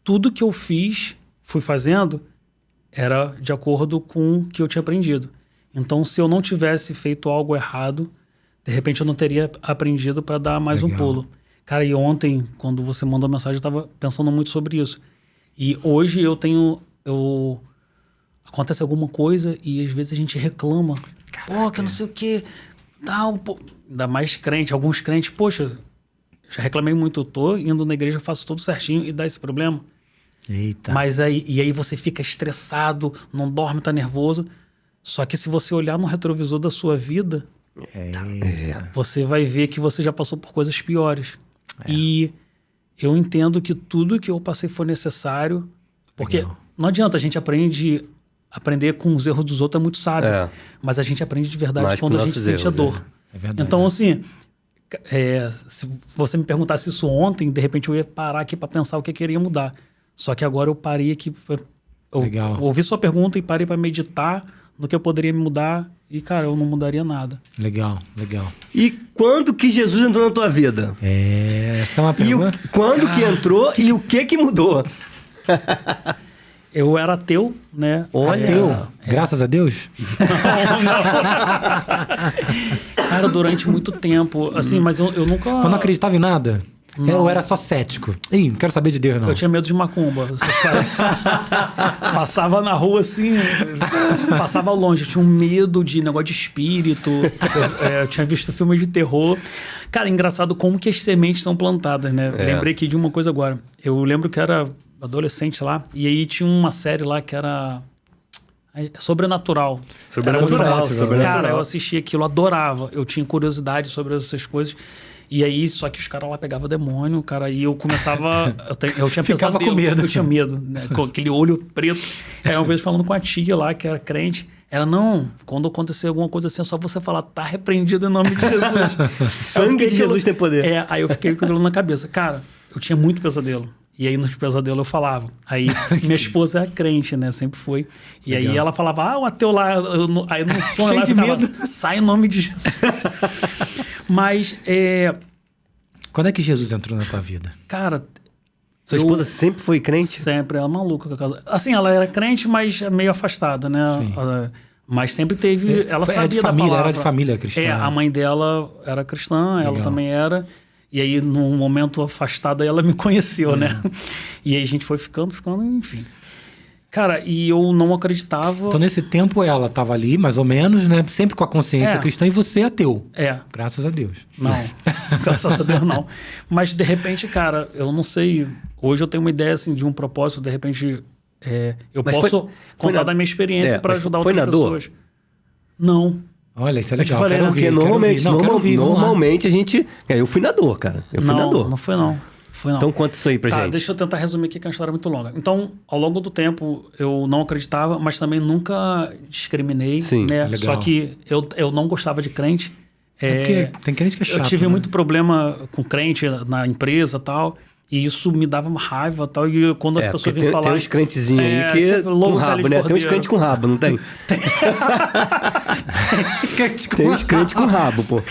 tudo que eu fui fazendo, era de acordo com o que eu tinha aprendido. Então, se eu não tivesse feito algo errado, de repente eu não teria aprendido para dar mais um pulo. Cara, e ontem, quando você mandou a mensagem, eu estava pensando muito sobre isso. E hoje acontece alguma coisa e às vezes a gente reclama. Pô, que não sei o quê. Ainda mais crente, alguns crentes, poxa, já reclamei muito, eu tô indo na igreja, faço tudo certinho e dá esse problema. Eita. Mas aí você fica estressado, não dorme, tá nervoso. Só que se você olhar no retrovisor da sua vida, você vai ver que você já passou por coisas piores. E eu entendo que tudo que eu passei foi necessário, porque não adianta, a gente aprender com os erros dos outros é muito sábio, mas a gente aprende de verdade quando a gente sente a dor. É verdade. Então, assim, se você me perguntasse isso ontem, de repente eu ia parar aqui para pensar o que eu queria mudar. Só que agora eu parei aqui, eu ouvi sua pergunta e parei para meditar no que eu poderia mudar e, cara, eu não mudaria nada. Legal. E quando que Jesus entrou na tua vida? Essa é uma pergunta. E quando que entrou e o que mudou? Eu era ateu, né? Olha! Ateu? Graças a Deus? Não. Cara, durante muito tempo, assim, mas eu nunca... Eu não acreditava em nada? Não. Eu era só cético. Ih, não quero saber de Deus, não. Eu tinha medo de macumba. Passava na rua assim, passava longe. Eu tinha um medo de negócio de espírito. Eu tinha visto filme de terror. Cara, engraçado como que as sementes são plantadas, né? Lembrei aqui de uma coisa agora. Eu lembro que era adolescente lá, e aí tinha uma série lá que era... Sobrenatural. Sobrenatural. Cara, eu assisti aquilo, adorava. Eu tinha curiosidade sobre essas coisas. E aí, só que os caras lá pegavam demônio, cara, e eu começava... Eu tinha Ficava pesadelo, com medo. Eu tinha medo, né? Com aquele olho preto. Aí uma vez falando com a tia lá, que era crente, ela, não, quando acontecer alguma coisa assim, é só você falar, tá repreendido em nome de Jesus. Sangue de Jesus tem poder. Aí eu fiquei com aquilo na cabeça. Cara, eu tinha muito pesadelo. E aí, nos pesadelos, eu falava. Aí, minha esposa é crente, né? Sempre foi. E aí, ela falava, o ateu lá... Aí, no sonho, ela ficava, sai em nome de Jesus. Mas, Quando é que Jesus entrou na tua vida? cara... Sua esposa sempre foi crente? Sempre. Ela é maluca. Assim, ela era crente, mas meio afastada, né? Mas sempre teve... Ela sabia de família, da palavra. era de família cristã. A mãe dela era cristã, ela também era... E aí, num momento afastado, ela me conheceu, né? E aí, a gente foi ficando, enfim. Cara, e eu não acreditava... Então, nesse tempo, ela estava ali, mais ou menos, né? Sempre com a consciência cristã, e você é ateu. Graças a Deus. Não, graças a Deus, não. Mas, de repente, cara, eu não sei... Hoje eu tenho uma ideia, assim, de um propósito, de repente... eu posso contar da minha experiência para ajudar outras pessoas. Não. Olha, isso é legal. Falei, porque normalmente a gente... Eu fui na dor, cara. Eu fui na dor. Não foi não. Então conta isso aí pra gente. Deixa eu tentar resumir aqui, que é uma história muito longa. Então, ao longo do tempo, eu não acreditava, mas também nunca discriminei. Sim, né? legal. Só que eu não gostava de crente. Porque tem crente que é chato, eu tive né? muito problema com crente na empresa e tal. E isso me dava uma raiva e tal. E quando as pessoas vinham falar... Tem uns crentezinhos aí que com rabo, né? Tem uns crentes com rabo, não tem? Tem uns crentes com rabo, pô.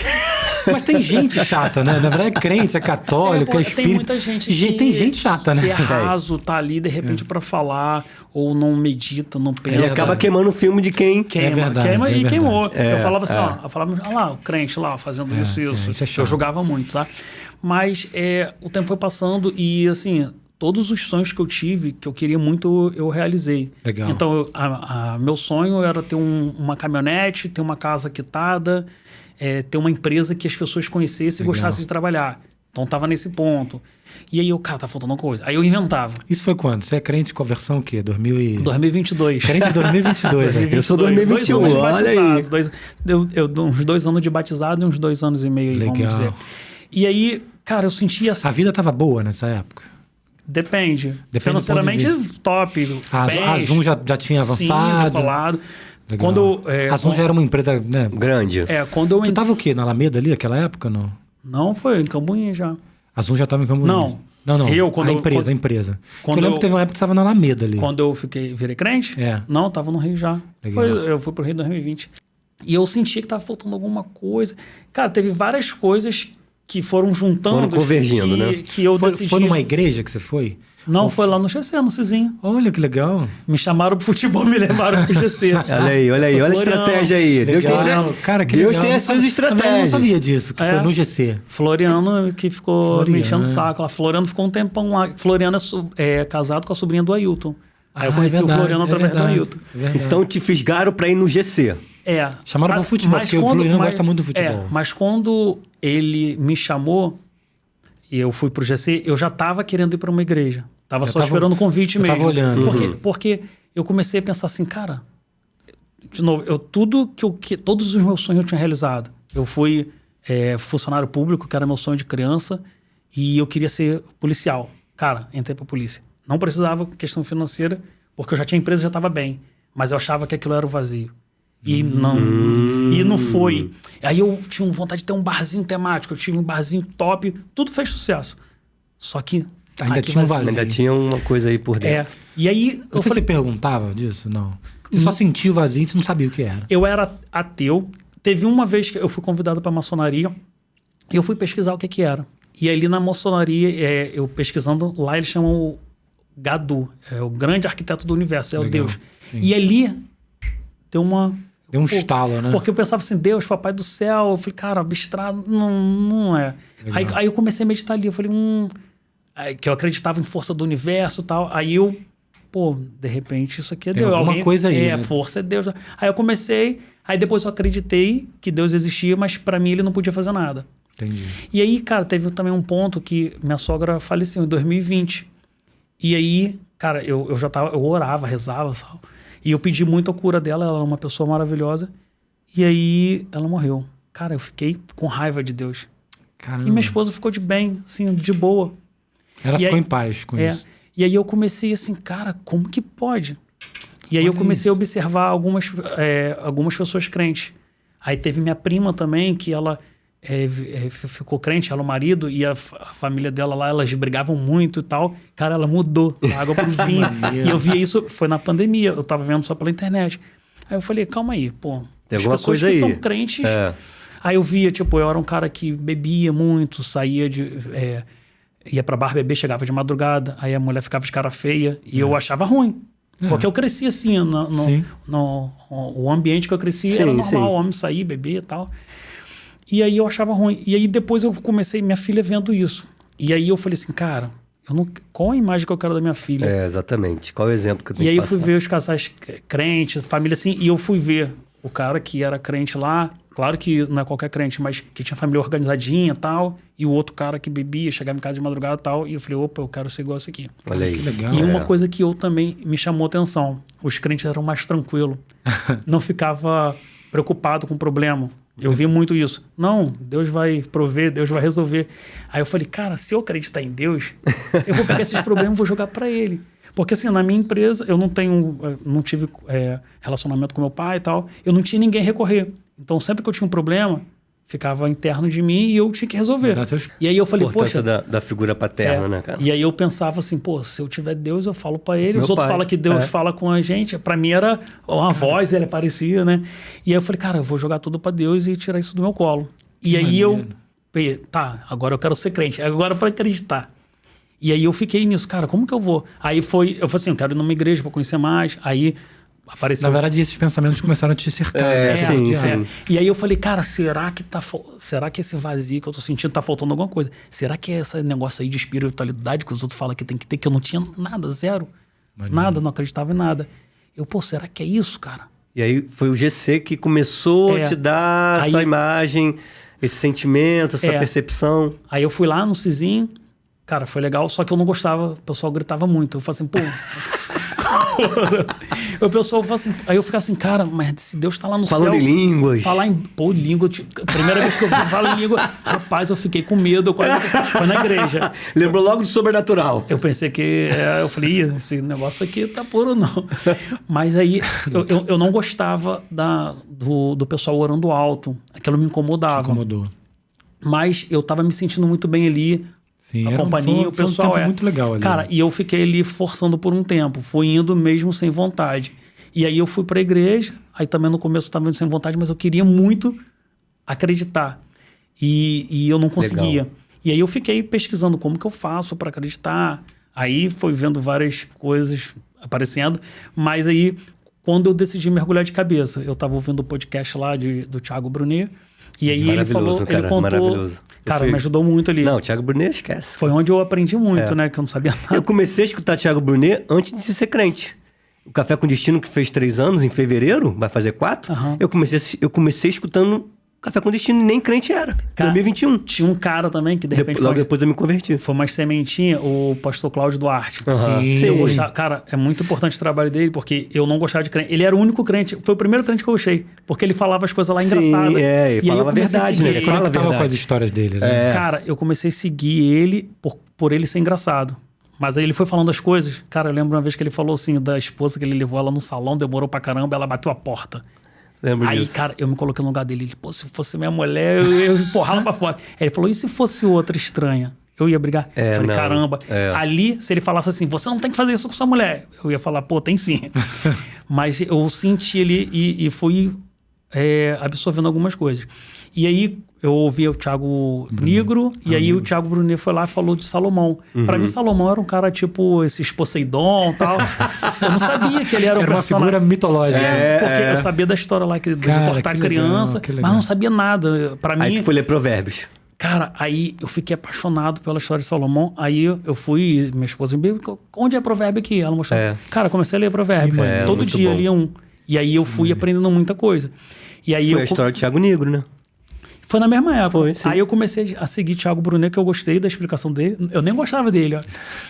Mas tem gente chata, né? Na verdade é crente, é católico, é espírita. Tem muita gente Tem gente chata, né? que é raso, tá ali de repente pra falar, ou não medita, não pensa. Ele acaba queimando o filme de quem... Queima, verdade, queima é e verdade. queimou. Eu falava assim, ó, eu falava, olha lá, o crente lá, fazendo isso. isso é chato. Eu julgava muito, tá? Mas o tempo foi passando e, assim, todos os sonhos que eu tive, que eu queria muito, eu realizei. Legal. Então, meu sonho era ter uma caminhonete, ter uma casa quitada, ter uma empresa que as pessoas conhecessem e gostassem de trabalhar. Então, tava nesse ponto. E aí, cara, tá faltando uma coisa. Aí eu inventava. Isso foi quando? Você é crente com a versão o quê? 2022. Crente de 2022, né? Eu sou 2021, 2 anos de olha aí. batizado. Uns 2 anos de batizado e uns 2 anos e meio, Legal. vamos dizer. E aí, cara, eu sentia assim... A vida tava boa nessa época? Depende. do Financeiramente, ponto top. A Zoom já tinha avançado? Sim, decolado. Legal. Quando, a Zoom já era uma empresa, né? Grande. Quando eu Tu tava o quê? Na Alameda ali, naquela época, não? Não, foi em Cambuinha já. A Zoom já tava em Cambuinhas? Não. Não. Eu, a empresa. quando eu lembro que teve uma época que você tava na Alameda ali. Quando eu virei crente? Não, tava no Rio já. Legal. Eu fui pro Rio em 2020. E eu sentia que tava faltando alguma coisa. Cara, teve várias coisas que foram juntando. Foram convergindo, né? Que eu decidi... Foi numa igreja que você foi? Não, foi lá no GC, no Cizinho. Olha que legal. Me chamaram pro futebol, me levaram pro GC. Olha aí, olha a estratégia aí. Deus tem as suas estratégias. Eu não sabia disso, que foi no GC. Floriano, que ficou me enchendo o saco lá. Floriano ficou um tempão lá. Floriano é casado com a sobrinha do Ailton. Aí eu conheci o Floriano através do Ailton. Então te fisgaram pra ir no GC. Chamaram pro futebol, porque o Floriano gosta muito do futebol. Mas quando ele me chamou e eu fui pro GC, eu já tava querendo ir pra uma igreja. Tava esperando o convite mesmo. Tava olhando. Porque eu comecei a pensar assim, cara, de novo, todos os meus sonhos eu tinha realizado. Eu fui funcionário público, que era meu sonho de criança, e eu queria ser policial. Cara, entrei pra polícia. Não precisava questão financeira, porque eu já tinha empresa, já estava bem. Mas eu achava que aquilo era o vazio. E não foi. Aí eu tinha vontade de ter um barzinho temático. Eu tive um barzinho top. Tudo fez sucesso. Só que... Ainda tinha um vazio. Ainda tinha uma coisa aí por dentro. E aí... Você perguntava disso? Não. Você só sentia o vazio e você não sabia o que era. Eu era ateu. Teve uma vez que eu fui convidado para maçonaria. E eu fui pesquisar o que era. E ali na maçonaria, eu pesquisando, lá eles chamam o Gadu. É o grande arquiteto do universo. É o Deus. Sim. E ali deu uma... Deu um estalo, né? Porque eu pensava assim, Deus, papai do céu. Eu falei, cara, abstrato, não é. Aí eu comecei a meditar ali. Eu falei, que eu acreditava em força do universo e tal. Aí eu, de repente isso aqui é Deus. Alguma coisa aí, né? Força é Deus. Aí eu comecei, aí depois eu acreditei que Deus existia, mas para mim ele não podia fazer nada. Entendi. E aí, cara, teve também um ponto que minha sogra faleceu em 2020. E aí, cara, eu orava, rezava, sabe? E eu pedi muito a cura dela, ela é uma pessoa maravilhosa. E aí, ela morreu. Cara, eu fiquei com raiva de Deus. Caramba. E minha esposa ficou de bem, assim, de boa. Ela ficou em paz com isso. E aí eu comecei assim, cara, como que pode? E aí eu comecei a observar algumas pessoas crentes. Aí teve minha prima também, que ela ficou crente, ela o marido, e a família dela lá, elas brigavam muito e tal. Cara, ela mudou da água pro vinho. E eu via isso, foi na pandemia, eu tava vendo só pela internet. Aí eu falei, calma aí, tem as alguma pessoas coisa que aí. são crentes... Aí eu via, eu era um cara que bebia muito, saía ia pra bar beber, chegava de madrugada, aí a mulher ficava de cara feia, e eu achava ruim. Porque eu cresci assim, o ambiente que eu cresci era normal, homem sair, beber e tal. E aí eu achava ruim. E aí depois eu comecei, minha filha vendo isso. E aí eu falei assim, cara, qual a imagem que eu quero da minha filha? Exatamente. Qual o exemplo que eu tenho que passar? E aí eu fui ver os casais crentes, família assim, e eu fui ver o cara que era crente lá, claro que não é qualquer crente, mas que tinha família organizadinha e tal, e o outro cara que bebia, chegava em casa de madrugada e tal, e eu falei, opa, eu quero ser igual isso aqui. Olha aí. Que legal. E uma coisa que eu também me chamou atenção, os crentes eram mais tranquilos, não ficava preocupado com o problema. Eu vi muito isso. Não, Deus vai prover, Deus vai resolver. Aí eu falei, cara, se eu acreditar em Deus, eu vou pegar esses problemas e vou jogar para ele. Porque assim, na minha empresa, eu não tive relacionamento com meu pai e tal, eu não tinha ninguém a recorrer. Então, sempre que eu tinha um problema, ficava interno de mim e eu tinha que resolver. E aí eu falei, poxa... da figura paterna, né, cara? E aí eu pensava assim, se eu tiver Deus, eu falo para ele. Os outros falam que Deus fala com a gente. Para mim era uma voz, ele aparecia, né? E aí eu falei, cara, eu vou jogar tudo para Deus e tirar isso do meu colo. E aí Maneiro. tá, agora eu quero ser crente, agora para acreditar. E aí eu fiquei nisso, cara, como que eu vou? Eu falei assim, eu quero ir numa igreja para conhecer mais. Aí apareceu... Na verdade, esses pensamentos começaram a te cercar. Sim. E aí eu falei, cara, será que esse vazio que eu tô sentindo tá faltando alguma coisa? Será que é esse negócio aí de espiritualidade que os outros falam que tem que ter, que eu não tinha nada, zero? Nada, não acreditava em nada. Será que é isso, cara? E aí foi o GC que começou a te dar essa imagem, esse sentimento, essa percepção. Aí eu fui lá no Cizinho, cara, foi legal, só que eu não gostava, o pessoal gritava muito. Eu falei assim, pô... o pessoal fala assim, aí eu ficava assim, cara, mas se Deus tá lá no Falando céu... em línguas. Falar em... Pô, língua... Primeira vez que eu falo em língua, rapaz, eu fiquei com medo. Foi na igreja. Lembrou logo do sobrenatural. Eu pensei que... eu falei, esse negócio aqui tá puro, não. Mas aí, eu não gostava do pessoal orando alto. Aquilo me incomodava. Incomodou. Mas eu tava me sentindo muito bem ali. Sim, A companhia, o pessoal tempo muito legal ali. Cara, e eu fiquei ali forçando por um tempo. Fui indo mesmo sem vontade. E aí eu fui pra igreja. Aí também no começo eu tava indo sem vontade, mas eu queria muito acreditar. E eu não conseguia. Legal. E aí eu fiquei pesquisando como que eu faço para acreditar. Aí foi vendo várias coisas aparecendo. Mas aí, quando eu decidi mergulhar de cabeça, eu tava ouvindo o podcast lá do Thiago Brunet. E aí ele falou, cara, ele contou... maravilhoso. Cara, me ajudou muito ali. Não, o Thiago Brunet esquece. Foi onde eu aprendi muito, né? Que eu não sabia nada. Eu comecei a escutar Thiago Brunet antes de ser crente. O Café com Destino, que fez 3 anos, em fevereiro, vai fazer 4, eu comecei escutando Café com Destino e nem crente era. Cara, 2021. Tinha um cara também que de repente... Logo depois eu me converti. Foi uma sementinha, o pastor Cláudio Duarte. Sim. Eu gostava, cara, é muito importante o trabalho dele, porque eu não gostava de crente. Ele era o único crente, foi o primeiro crente que eu gostei, porque ele falava as coisas lá engraçadas. E falava a verdade, né? Ele fala a verdade. Com as histórias dele, né? Cara, eu comecei a seguir ele por ele ser engraçado. Mas aí ele foi falando as coisas. Cara, eu lembro uma vez que ele falou assim, da esposa que ele levou ela no salão, demorou pra caramba, ela bateu a porta. Lembro aí, disso. cara, eu me coloquei no lugar dele. Ele, pô, se fosse minha mulher, eu ia empurrar ela pra fora. Aí ele falou, e se fosse outra estranha? Eu ia brigar. Eu falei, caramba. Ali, se ele falasse assim, você não tem que fazer isso com sua mulher. Eu ia falar, pô, tem sim. Mas eu senti ele e fui absorvendo algumas coisas. E aí, eu ouvi o Thiago Nigro, e aí o Thiago Brunet foi lá e falou de Salomão. Pra mim, Salomão era um cara tipo esses Poseidon e tal. Eu não sabia que ele era uma figura mitológica. Porque eu sabia da história lá de cortar criança, mas não sabia nada. Pra mim... Aí tu foi ler Provérbios. Cara, aí eu fiquei apaixonado pela história de Salomão. Aí eu fui, minha esposa me perguntou, onde é Provérbio aqui? Ela mostrou. Cara, comecei a ler Provérbio. Todo dia eu lia um. E aí eu fui aprendendo muita coisa. E aí foi a história do Thiago Nigro, né? Foi na mesma época. Foi, sim. Aí eu comecei a seguir Thiago Brunet, que eu gostei da explicação dele. Eu nem gostava dele, ó. Não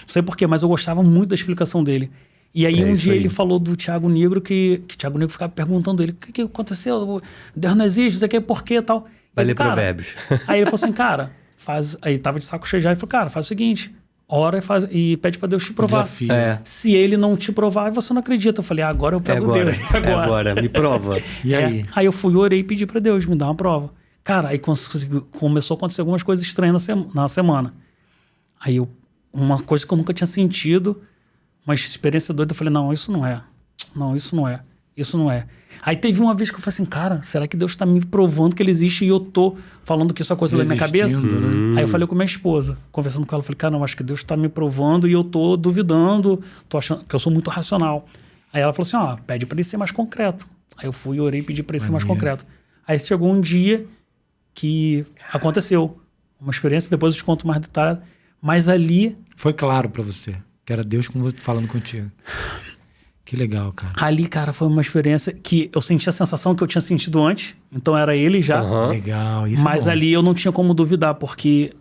sei porquê, mas eu gostava muito da explicação dele. E aí um dia ele falou do Thiago Nigro, que Thiago Nigro ficava perguntando ele, o que aconteceu? Deus não existe, não sei o que, por quê e tal. Vai ler Provérbios. Aí ele falou assim, cara, faz... Aí tava de saco cheio já, ele falou, cara, faz o seguinte, ora e pede pra Deus te provar. Se ele não te provar, você não acredita. Eu falei, agora eu pego Deus. Agora, me prova. E aí? Aí eu fui, orei e pedi pra Deus me dar uma prova. Cara, aí começou a acontecer algumas coisas estranhas na semana. Aí uma coisa que eu nunca tinha sentido, uma experiência doida, eu falei, não, isso não é. Não, isso não é. Isso não é. Aí teve uma vez que eu falei assim, cara, será que Deus tá me provando que ele existe e eu tô falando que isso é coisa da minha cabeça? Aí eu falei com minha esposa, conversando com ela, eu falei, cara, não, acho que Deus tá me provando e eu tô duvidando, tô achando que eu sou muito racional. Aí ela falou assim, ó, pede pra ele ser mais concreto. Aí eu fui, orei e pedi pra ele ser mais concreto. Aí chegou um dia que aconteceu uma experiência, depois eu te conto mais detalhado, mas ali... Foi claro pra você, que era Deus falando contigo. Que legal, cara. Ali, cara, foi uma experiência que eu senti a sensação que eu tinha sentido antes, então era ele já. Legal, isso mas ali eu não tinha como duvidar, porque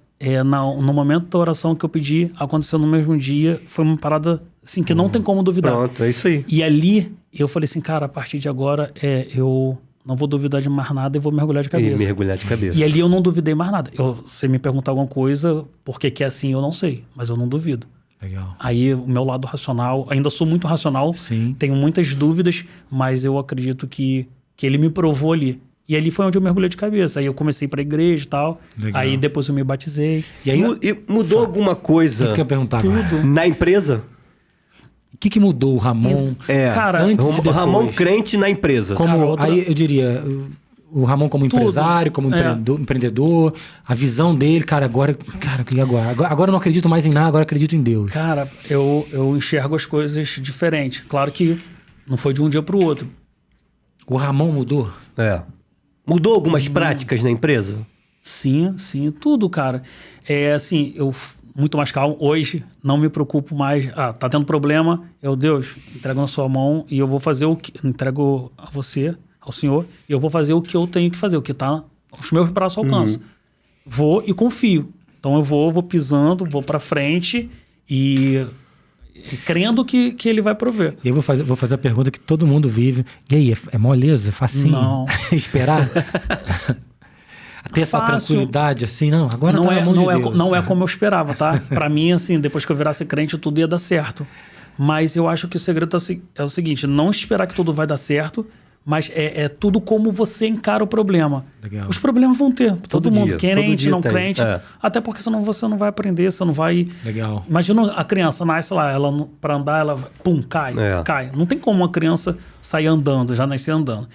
no momento da oração que eu pedi, aconteceu no mesmo dia, foi uma parada assim que não tem como duvidar. Pronto, é isso aí. E ali eu falei assim, cara, a partir de agora eu não vou duvidar de mais nada e vou mergulhar de cabeça. E ali eu não duvidei mais nada. Você me perguntar alguma coisa, por que é assim, eu não sei, mas eu não duvido. Legal. Aí o meu lado racional, ainda sou muito racional, tenho muitas dúvidas, mas eu acredito que ele me provou ali. E ali foi onde eu mergulhei de cabeça. Aí eu comecei para a igreja e tal. Legal. Aí depois eu me batizei. E aí mudou alguma coisa isso que eu ia perguntar tudo na empresa? O que mudou o Ramon? Cara, antes e depois? Ramon crente na empresa. Como, aí eu diria, O Ramon como Tudo. empresário, como empreendedor, a visão dele, cara, e agora? Agora eu não acredito mais em nada, agora eu acredito em Deus. Cara, eu enxergo as coisas diferentes. Claro que não foi de um dia para o outro. O Ramon mudou? Mudou algumas práticas na empresa? Sim, tudo, cara. Assim, eu muito mais calmo. Hoje, não me preocupo mais. Tá tendo problema. Deus, entrego na sua mão e eu vou fazer o que... Entrego a você, ao Senhor, e eu vou fazer o que eu tenho que fazer, o que tá aos meus braços alcançam. Vou e confio. Então eu vou pisando, vou pra frente e crendo que ele vai prover. E eu vou fazer a pergunta que todo mundo vive. E aí, é moleza? Facinho? Não. Esperar? Ter essa tranquilidade assim, não, agora não tá na mão de Deus. Não é como eu esperava, tá? Pra mim, assim, depois que eu virasse crente, tudo ia dar certo. Mas eu acho que o segredo é o seguinte, não esperar que tudo vai dar certo, mas é tudo como você encara o problema. Legal. Os problemas vão ter, todo mundo, dia, crente, não tem. crente, até porque senão você não vai aprender, você não vai... Legal. Imagina a criança nasce lá, ela pra andar, ela pum, cai. Não tem como uma criança sair andando, já nascer andando.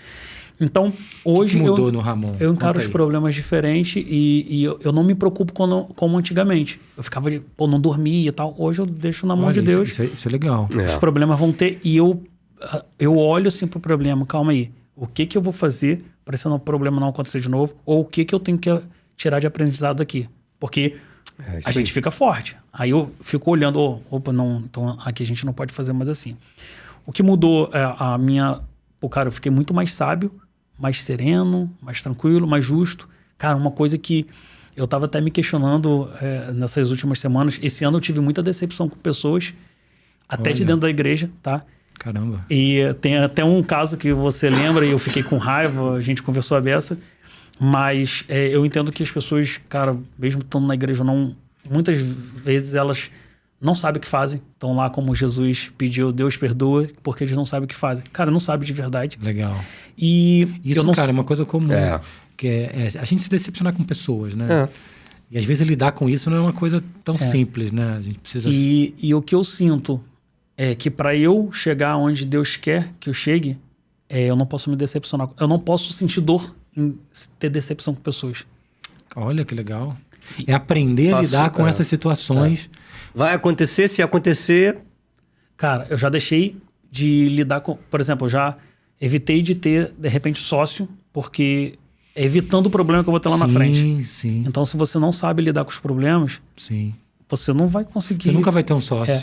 Então, hoje que mudou no Ramon? Eu encaro os problemas diferentes e eu não me preocupo como antigamente. Eu ficava, não dormia e tal. Hoje eu deixo na mão de Deus. Isso é legal. Os problemas vão ter e eu olho assim pro problema. Calma aí. O que eu vou fazer para esse problema não acontecer de novo? Ou o que eu tenho que tirar de aprendizado aqui? Porque a gente fica forte. Aí eu fico olhando, não, então aqui a gente não pode fazer mais assim. O que mudou a minha... cara, eu fiquei muito mais sábio, mais sereno, mais tranquilo, mais justo. Cara, uma coisa que eu tava até me questionando nessas últimas semanas. Esse ano eu tive muita decepção com pessoas, até de dentro da igreja, tá? Caramba. E tem até um caso que você lembra e eu fiquei com raiva, a gente conversou a beça. Mas eu entendo que as pessoas, cara, mesmo estando na igreja, muitas vezes elas não sabem o que fazem. Estão lá como Jesus pediu, Deus perdoa, porque eles não sabem o que fazem. Cara, não sabe de verdade. Legal. E isso, cara, é uma coisa comum. Que é a gente se decepcionar com pessoas, né? E às vezes lidar com isso não é uma coisa tão simples, né? A gente precisa... E o que eu sinto é que para eu chegar onde Deus quer que eu chegue, eu não posso me decepcionar. Eu não posso sentir dor em ter decepção com pessoas. Olha que legal. É aprender a lidar com essas situações. Vai acontecer, se acontecer... Cara, eu já deixei de lidar com... Por exemplo, eu já evitei de ter, de repente, sócio, porque é evitando o problema que eu vou ter lá na frente. Sim. Então, se você não sabe lidar com os problemas, você não vai conseguir... Você nunca vai ter um sócio.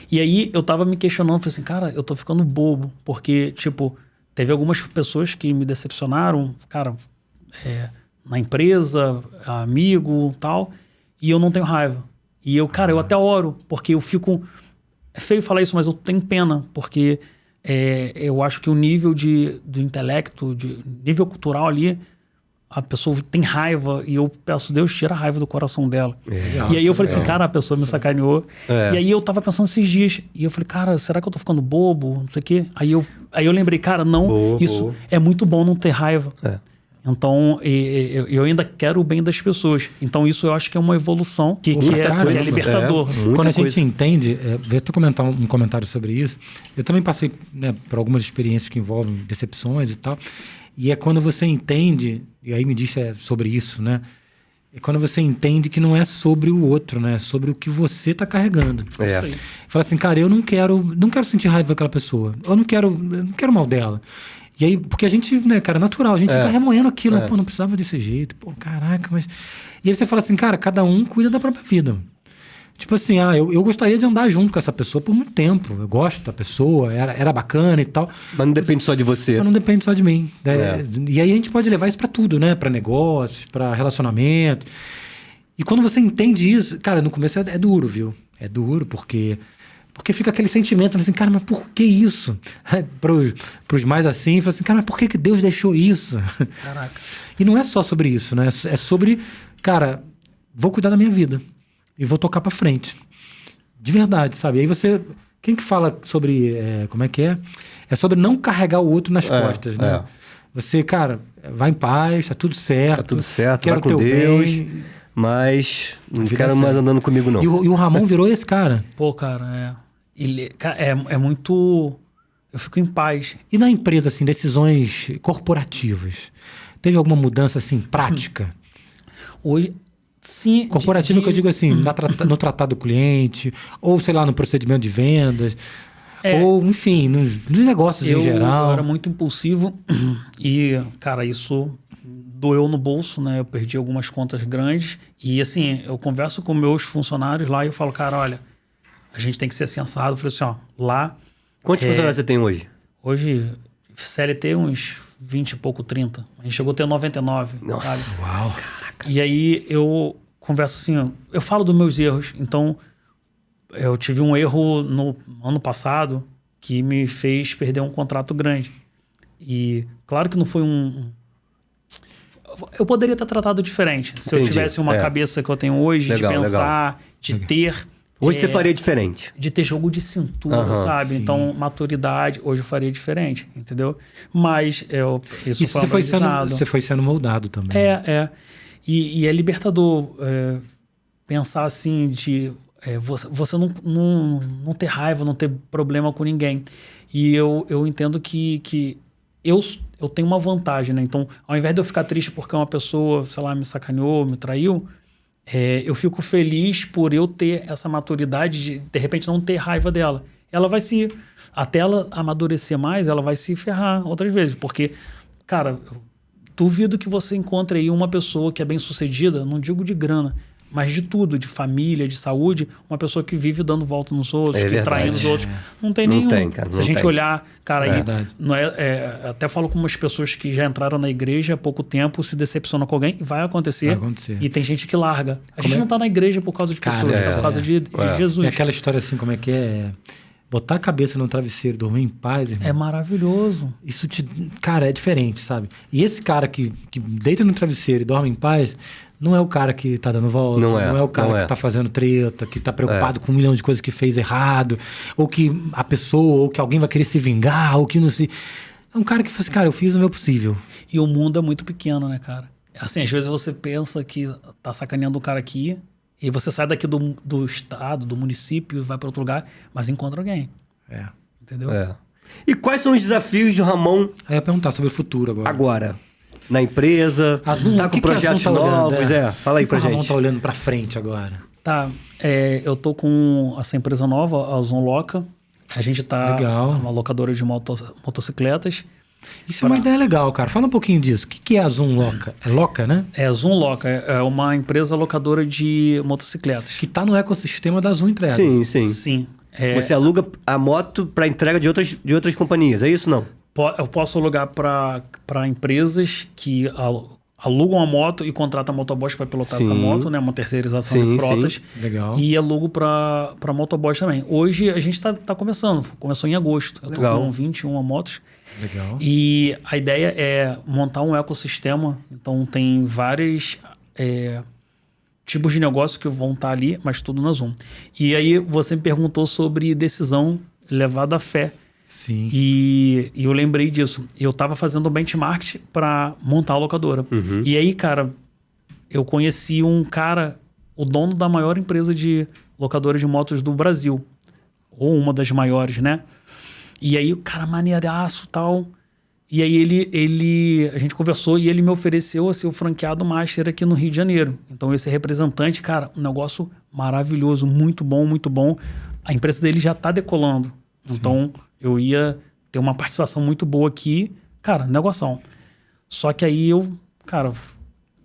E aí, eu tava me questionando, falei assim, cara, eu tô ficando bobo, porque, tipo, teve algumas pessoas que me decepcionaram, cara, na empresa, amigo, tal, e eu não tenho raiva. E eu, cara, eu até oro, porque eu fico... É feio falar isso, mas eu tenho pena, porque eu acho que o nível do intelecto, nível cultural ali, a pessoa tem raiva e eu peço, Deus, tira a raiva do coração dela. E aí eu falei assim, cara, a pessoa me sacaneou. E aí eu tava pensando esses dias, e eu falei, cara, será que eu tô ficando bobo? Não sei o quê. Aí eu lembrei, cara, não, isso é muito bom não ter raiva. Então, eu ainda quero o bem das pessoas. Então, isso eu acho que é uma evolução que é libertador. Quando a gente entende... Vou até comentar um comentário sobre isso. Eu também passei, né, por algumas experiências que envolvem decepções e tal. E é quando você entende... E aí me diz sobre isso, né? É quando você entende que não é sobre o outro, né? É sobre o que você está carregando. Isso aí. Fala assim, cara, eu não quero sentir raiva daquela pessoa. Eu não quero mal dela. E aí, porque a gente, né, cara, é natural, a gente fica remoendo aquilo, né? Pô, não precisava desse jeito, pô, caraca, mas... E aí você fala assim, cara, cada um cuida da própria vida. Tipo assim, eu gostaria de andar junto com essa pessoa por muito tempo, eu gosto da pessoa, era bacana e tal. Mas não depende só de você. Mas não depende só de mim. Né? E aí a gente pode levar isso pra tudo, né? Pra negócios, pra relacionamento. E quando você entende isso, cara, no começo é duro, viu? É duro, porque fica aquele sentimento, assim, cara, mas por que isso? Pros mais assim, fala assim, cara, mas por que Deus deixou isso? Caraca. E não é só sobre isso, né? É sobre, cara, vou cuidar da minha vida e vou tocar pra frente. De verdade, sabe? Aí você... Quem que fala sobre... como é que é? É sobre não carregar o outro nas costas, né? Você, cara, vai em paz, tá tudo certo. Tá tudo certo, quero vai com Deus. Bem, mas não quero mais andando comigo, não. E o Ramon virou esse cara. Pô, cara, ele é muito eu fico em paz. E na empresa, assim, decisões corporativas, teve alguma mudança, assim, prática? Hoje, sim. Corporativa que eu digo assim, no tratado do cliente, ou sei lá, no procedimento de vendas, ou enfim, nos negócios em geral. Eu era muito impulsivo e, cara, isso doeu no bolso, né? Eu perdi algumas contas grandes e, assim, eu converso com meus funcionários lá e eu falo, cara, olha, a gente tem que ser assim assado. Eu falei assim, ó, lá... Quantos funcionários você tem hoje? Hoje, CLT, uns 20 e pouco, 30. A gente chegou a ter 99. Nossa, sabe? uau. E aí eu converso assim, ó, eu falo dos meus erros. Então, eu tive um erro no ano passado que me fez perder um contrato grande. E claro que não foi eu poderia ter tratado diferente. Se eu tivesse uma cabeça que eu tenho hoje, de pensar, de ter... Hoje você faria diferente. De ter jogo de cintura, sabe? Sim. Então, maturidade, hoje eu faria diferente, entendeu? Mas isso foi aprendizado. Você foi sendo moldado também. E é libertador pensar assim de você não ter raiva, não ter problema com ninguém. E eu entendo que eu tenho uma vantagem, né? Então, ao invés de eu ficar triste porque uma pessoa, sei lá, me sacaneou, me traiu... eu fico feliz por eu ter essa maturidade de repente, não ter raiva dela. Ela vai até ela amadurecer mais, ela vai se ferrar outras vezes. Porque, cara, eu duvido que você encontre aí uma pessoa que é bem-sucedida, não digo de grana, mas de tudo, de família, de saúde, uma pessoa que vive dando volta nos outros, que traindo os outros. Não tem nenhum. Tem, cara, se a gente olhar, cara, aí, até falo com umas pessoas que já entraram na igreja há pouco tempo, se decepcionam com alguém, e vai acontecer. E tem gente que larga. A gente não tá na igreja por causa de pessoas, tá por causa de Jesus. É aquela história assim, como é que é? Botar a cabeça no travesseiro, dormir em paz, irmão. É maravilhoso. Isso cara, é diferente, sabe? E esse cara que deita no travesseiro e dorme em paz, não é o cara que tá dando volta, não é o cara que tá fazendo treta, que tá preocupado com 1 milhão de coisas que fez errado, ou que a pessoa, ou que alguém vai querer se vingar, ou que não se... É um cara que fala assim, cara, eu fiz o meu possível. E o mundo é muito pequeno, né, cara? Assim, às vezes você pensa que tá sacaneando o cara aqui, e você sai daqui do estado, do município, vai para outro lugar, mas encontra alguém. Entendeu? E quais são os desafios do Ramon? Aí eu ia perguntar sobre o futuro agora. Na empresa, tá com projetos novos, fala aí pra gente. O Ramon tá olhando pra frente agora. Tá, eu tô com essa empresa nova, a Zoom Loca. A gente tá uma locadora de motocicletas. Isso é uma ideia legal, cara. Fala um pouquinho disso. O que é a Zoom Loca? É Loca, né? É, Zoom Loca. É uma empresa locadora de motocicletas. Que tá no ecossistema da Zoom Entrega. Sim. Você aluga a moto para entrega de outras companhias, é isso não? Eu posso alugar para empresas que alugam a moto e contratam a motoboys para pilotar essa moto, né? Uma terceirização de frotas. Sim. Legal. E alugo para motoboys também. Hoje a gente tá começando. Começou em agosto. Eu tô com 21 motos. Legal. E a ideia é montar um ecossistema. Então tem vários tipos de negócio que vão estar ali, mas tudo na Zoom. E aí você me perguntou sobre decisão levada à fé. Sim. E eu lembrei disso. Eu estava fazendo benchmark para montar a locadora. Uhum. E aí, cara, eu conheci um cara, o dono da maior empresa de locadora de motos do Brasil. Ou uma das maiores, né? E aí, o cara maneiraço e tal. E aí, a gente conversou e ele me ofereceu a ser o franqueado master aqui no Rio de Janeiro. Então, esse representante, cara, um negócio maravilhoso, muito bom, muito bom. A empresa dele já está decolando. Sim. Então, eu ia ter uma participação muito boa aqui. Cara, negoção. Só que aí cara,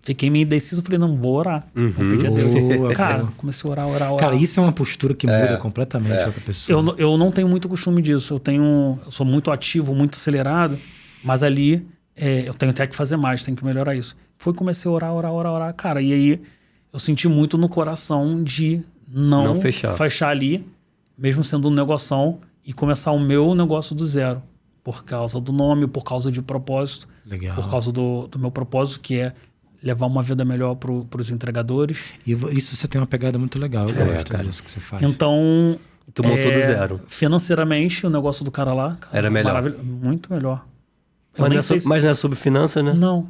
fiquei meio indeciso. Falei, não, vou orar. Vou pedir a Deus. Cara, comecei a orar. Cara, isso é uma postura que muda completamente a outra pessoa. Eu não tenho muito costume disso. Eu sou muito ativo, muito acelerado. Mas ali, eu tenho até que fazer mais, tenho que melhorar isso. Comecei a orar. Cara, e aí eu senti muito no coração de não fechar ali, mesmo sendo um negoção, e começar o meu negócio do zero. Por causa do nome, por causa de propósito. Legal. Por causa do meu propósito, que é levar uma vida melhor para os entregadores. E isso você tem uma pegada muito legal. Eu gosto disso que você faz. Então... Tu montou do zero. Financeiramente, o negócio do cara lá... Cara, era melhor. Muito melhor. Mas não é sobre finança, né? Não.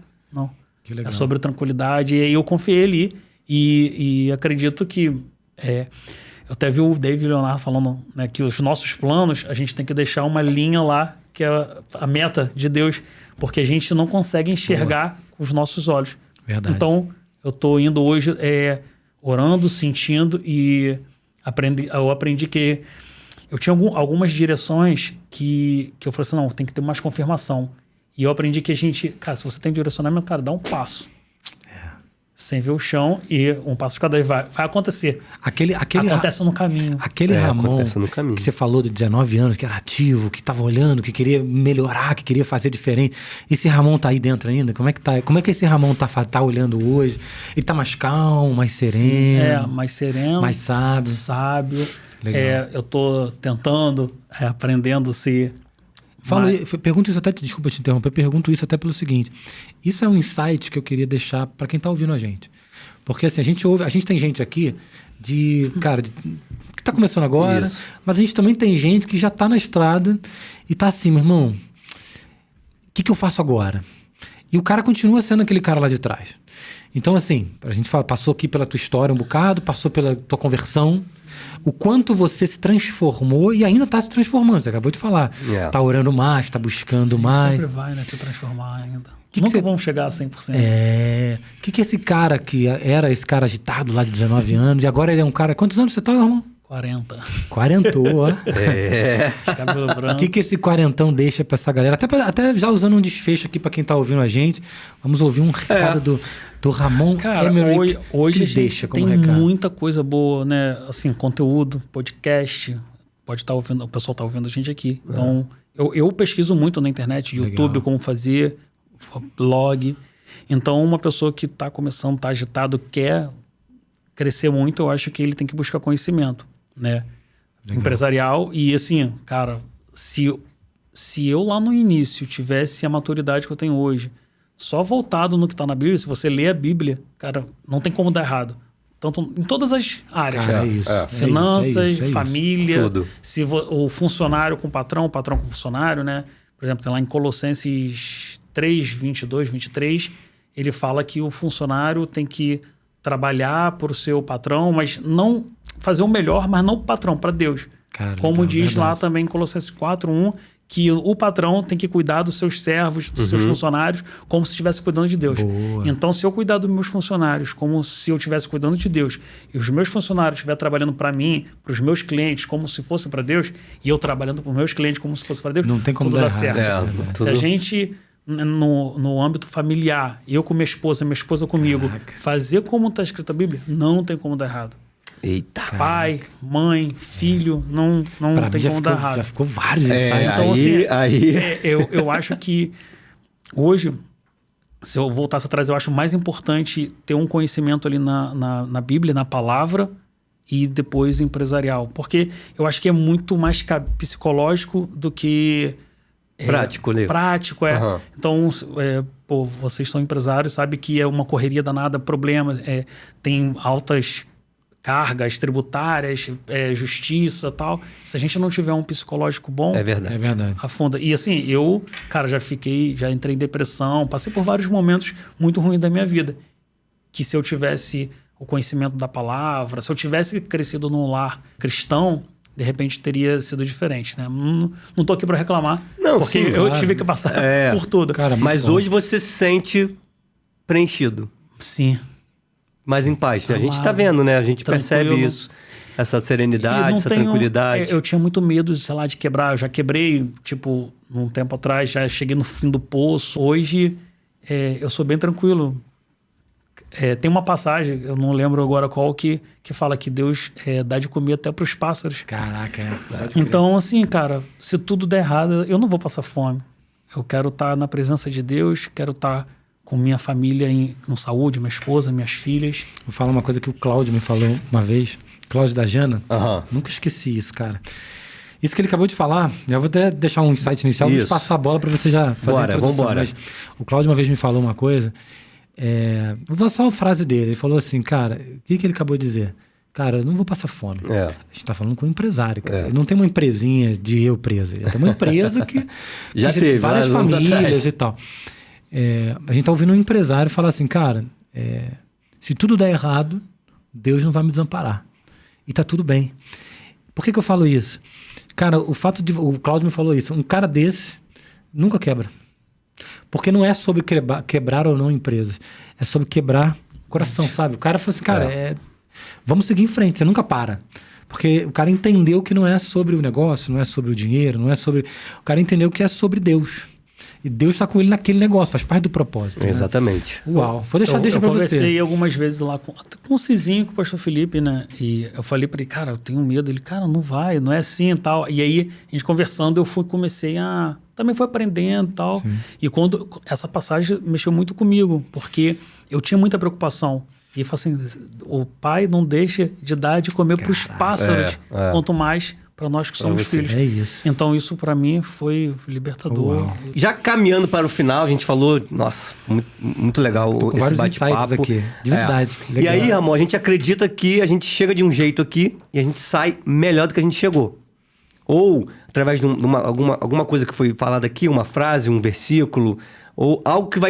Que legal. É sobre tranquilidade. E eu confiei ali. E acredito que... Eu até vi o David Leonardo falando, né, que os nossos planos, a gente tem que deixar uma linha lá, que é a meta de Deus, porque a gente não consegue enxergar com os nossos olhos. Verdade. Então, eu tô indo hoje orando, sentindo e eu aprendi que eu tinha algumas direções que eu falei assim, não, tem que ter mais confirmação. E eu aprendi que cara, se você tem direcionamento, cara, dá um passo. Sem ver o chão e um passo de cada vez vai acontecer. Acontece no caminho. Aquele Ramon acontece no caminho. que você falou de 19 anos, que era ativo, que estava olhando, que queria melhorar, que queria fazer diferente. Esse Ramon tá aí dentro ainda? Como é que tá? Como é que esse Ramon tá olhando hoje? Ele tá mais calmo, mais sereno? Sim, mais sereno. Mais sábio. Sábio. Legal. Eu tô tentando, aprendendo a ser... Pergunto isso até, desculpa te interromper, pergunto isso até pelo seguinte, isso é um insight que eu queria deixar para quem tá ouvindo a gente, porque assim, a gente tem gente aqui que tá começando agora, Isso. mas a gente também tem gente que já tá na estrada e tá assim, meu irmão, o que eu faço agora? E o cara continua sendo aquele cara lá de trás. Então assim, a gente passou aqui pela tua história um bocado, passou pela tua conversão, o quanto você se transformou e ainda está se transformando, você acabou de falar. Está orando mais, está buscando mais. Sempre vai, né, se transformar ainda. Nunca vamos chegar a 100%. O que esse cara que era esse cara agitado lá de 19 anos e agora ele é um cara... Quantos anos você tá, irmão? 40. Quarentou, ó. Cabelo branco. O que esse quarentão deixa para essa galera? Até já usando um desfecho aqui para quem tá ouvindo a gente, vamos ouvir um recado do Ramon Emmerich. Hoje a gente deixa como tem recado. muita coisa boa, né? Assim, conteúdo, podcast, pode estar ouvindo, o pessoal tá ouvindo a gente aqui. Então, eu pesquiso muito na internet, YouTube, Legal. como fazer, blog. Então, uma pessoa que tá começando, tá agitado, quer crescer muito, eu acho que ele tem que buscar conhecimento, né? Legal. Empresarial. E assim, cara, se eu lá no início tivesse a maturidade que eu tenho hoje, só voltado no que está na Bíblia, se você lê a Bíblia, cara, não tem como dar errado. Tanto em todas as áreas. Cara, né? é isso. Finanças, É isso. família, Tudo. o funcionário com o patrão com funcionário, né? Por exemplo, tem lá em Colossenses 3, 22, 23, ele fala que o funcionário tem que trabalhar para o seu patrão, mas não fazer o melhor, mas não para o patrão, para Deus. Cara, Como legal, diz lá verdade. também em Colossenses 4:1, que o patrão tem que cuidar dos seus servos, dos seus funcionários, como se estivesse cuidando de Deus. Boa. Então, se eu cuidar dos meus funcionários como se eu estivesse cuidando de Deus, e os meus funcionários estiverem trabalhando para mim, para os meus clientes, como se fosse para Deus, e eu trabalhando para os meus clientes como se fosse para Deus, Não tem como tudo dar dá errado. certo. Se tudo. a gente, no âmbito familiar, eu com minha esposa comigo, fazer como está escrito a Bíblia, não tem como dar errado. Eita. Pai, mãe, filho, não Pra tem mim como dar errado. já ficou vários insights. Então, aí... eu acho que hoje, se eu voltasse atrás, eu acho mais importante ter um conhecimento ali na Bíblia, na palavra, e depois empresarial. Porque eu acho que é muito mais psicológico do que... Prático, né? Prático, Uhum. Então, vocês são empresários, sabe que é uma correria danada, problemas, tem altas cargas tributárias, justiça e tal. Se a gente não tiver um psicológico bom... É verdade. É verdade. afunda. E assim, eu, cara, já entrei em depressão, passei por vários momentos muito ruins da minha vida. Que se eu tivesse o conhecimento da palavra, se eu tivesse crescido num lar cristão, de repente teria sido diferente, né? Não tô aqui para reclamar, Não, porque sim, eu claro. tive que passar por tudo. Cara, Mas muito bom. hoje você se sente preenchido, Sim. mais em paz. A gente Amado, tá vendo, né? A gente tranquilo. percebe isso. Essa E serenidade, não essa tenho- tranquilidade. Eu tinha muito medo, sei lá, de quebrar. Eu já quebrei, tipo, um tempo atrás, já cheguei no fim do poço. Hoje, eu sou bem tranquilo. Tem uma passagem, eu não lembro agora qual, que fala que Deus dá de comer até para os pássaros. Caraca, pode crer. Então, assim, cara, se tudo der errado, eu não vou passar fome. Eu quero estar na presença de Deus, quero estar com minha família com saúde, minha esposa, minhas filhas. Vou falar uma coisa que o Cláudio me falou uma vez. Cláudio da Jana. Aham. Nunca esqueci isso, cara. Isso que ele acabou de falar, eu vou até deixar um insight inicial, vou te Isso. passar a bola para você já fazer Bora, a introdução. vambora. Mas o Cláudio uma vez me falou uma coisa, vou falar só a frase dele. Ele falou assim, cara, o que ele acabou de dizer? Cara, eu não vou passar fome. É. A gente tá falando com um empresário, cara. Ele não tem uma empresinha de eu presa. Ele tem uma empresa que... Já que teve, várias há anos famílias atrás. e tal. A gente tá ouvindo um empresário falar assim, cara, se tudo der errado, Deus não vai me desamparar. E tá tudo bem. Por que eu falo isso? Cara, o Cláudio me falou isso. Um cara desse nunca quebra. Porque não é sobre quebrar ou não empresas. É sobre quebrar o coração, sabe? O cara falou assim, cara, vamos seguir em frente, você nunca para. Porque o cara entendeu que não é sobre o negócio, não é sobre o dinheiro, não é sobre... O cara entendeu que é sobre Deus. E Deus está com ele naquele negócio, faz parte do propósito. Exatamente. Né? Uau. Vou deixar pra você. Eu conversei algumas vezes lá com o Cizinho, com o pastor Felipe, né? E eu falei pra ele, cara, eu tenho medo. Ele, cara, não vai, não é assim e tal. E aí, a gente conversando, comecei a... Também fui aprendendo e tal. Sim. E quando... Essa passagem mexeu muito comigo, porque eu tinha muita preocupação. E ele falou assim, o pai não deixa de dar de comer para os pássaros, quanto mais para nós que somos filhos. É isso. Então isso para mim foi libertador. Uau. Já caminhando para o final, a gente falou, nossa, muito legal esse bate-papo. Aqui, de verdade. E aí, Ramon, a gente acredita que a gente chega de um jeito aqui e a gente sai melhor do que a gente chegou. Ou através de alguma coisa que foi falada aqui, uma frase, um versículo, ou algo que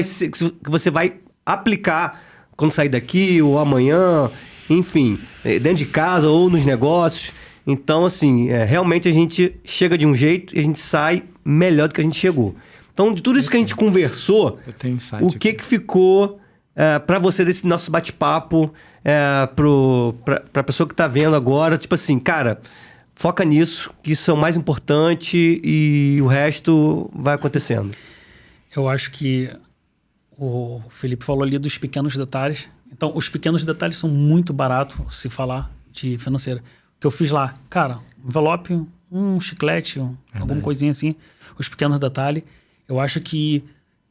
você vai aplicar quando sair daqui ou amanhã, enfim, dentro de casa ou nos negócios. Então, assim, realmente a gente chega de um jeito e a gente sai melhor do que a gente chegou. Então, de tudo isso que a gente conversou, o que ficou para você desse nosso bate-papo, para a pessoa que tá vendo agora, tipo assim, cara, foca nisso, que isso é o mais importante e o resto vai acontecendo. Eu acho que o Felipe falou ali dos pequenos detalhes. Então, os pequenos detalhes são muito baratos se falar de financeira. O que eu fiz lá, cara, envelope, um chiclete, alguma coisinha assim, os pequenos detalhes. Eu acho que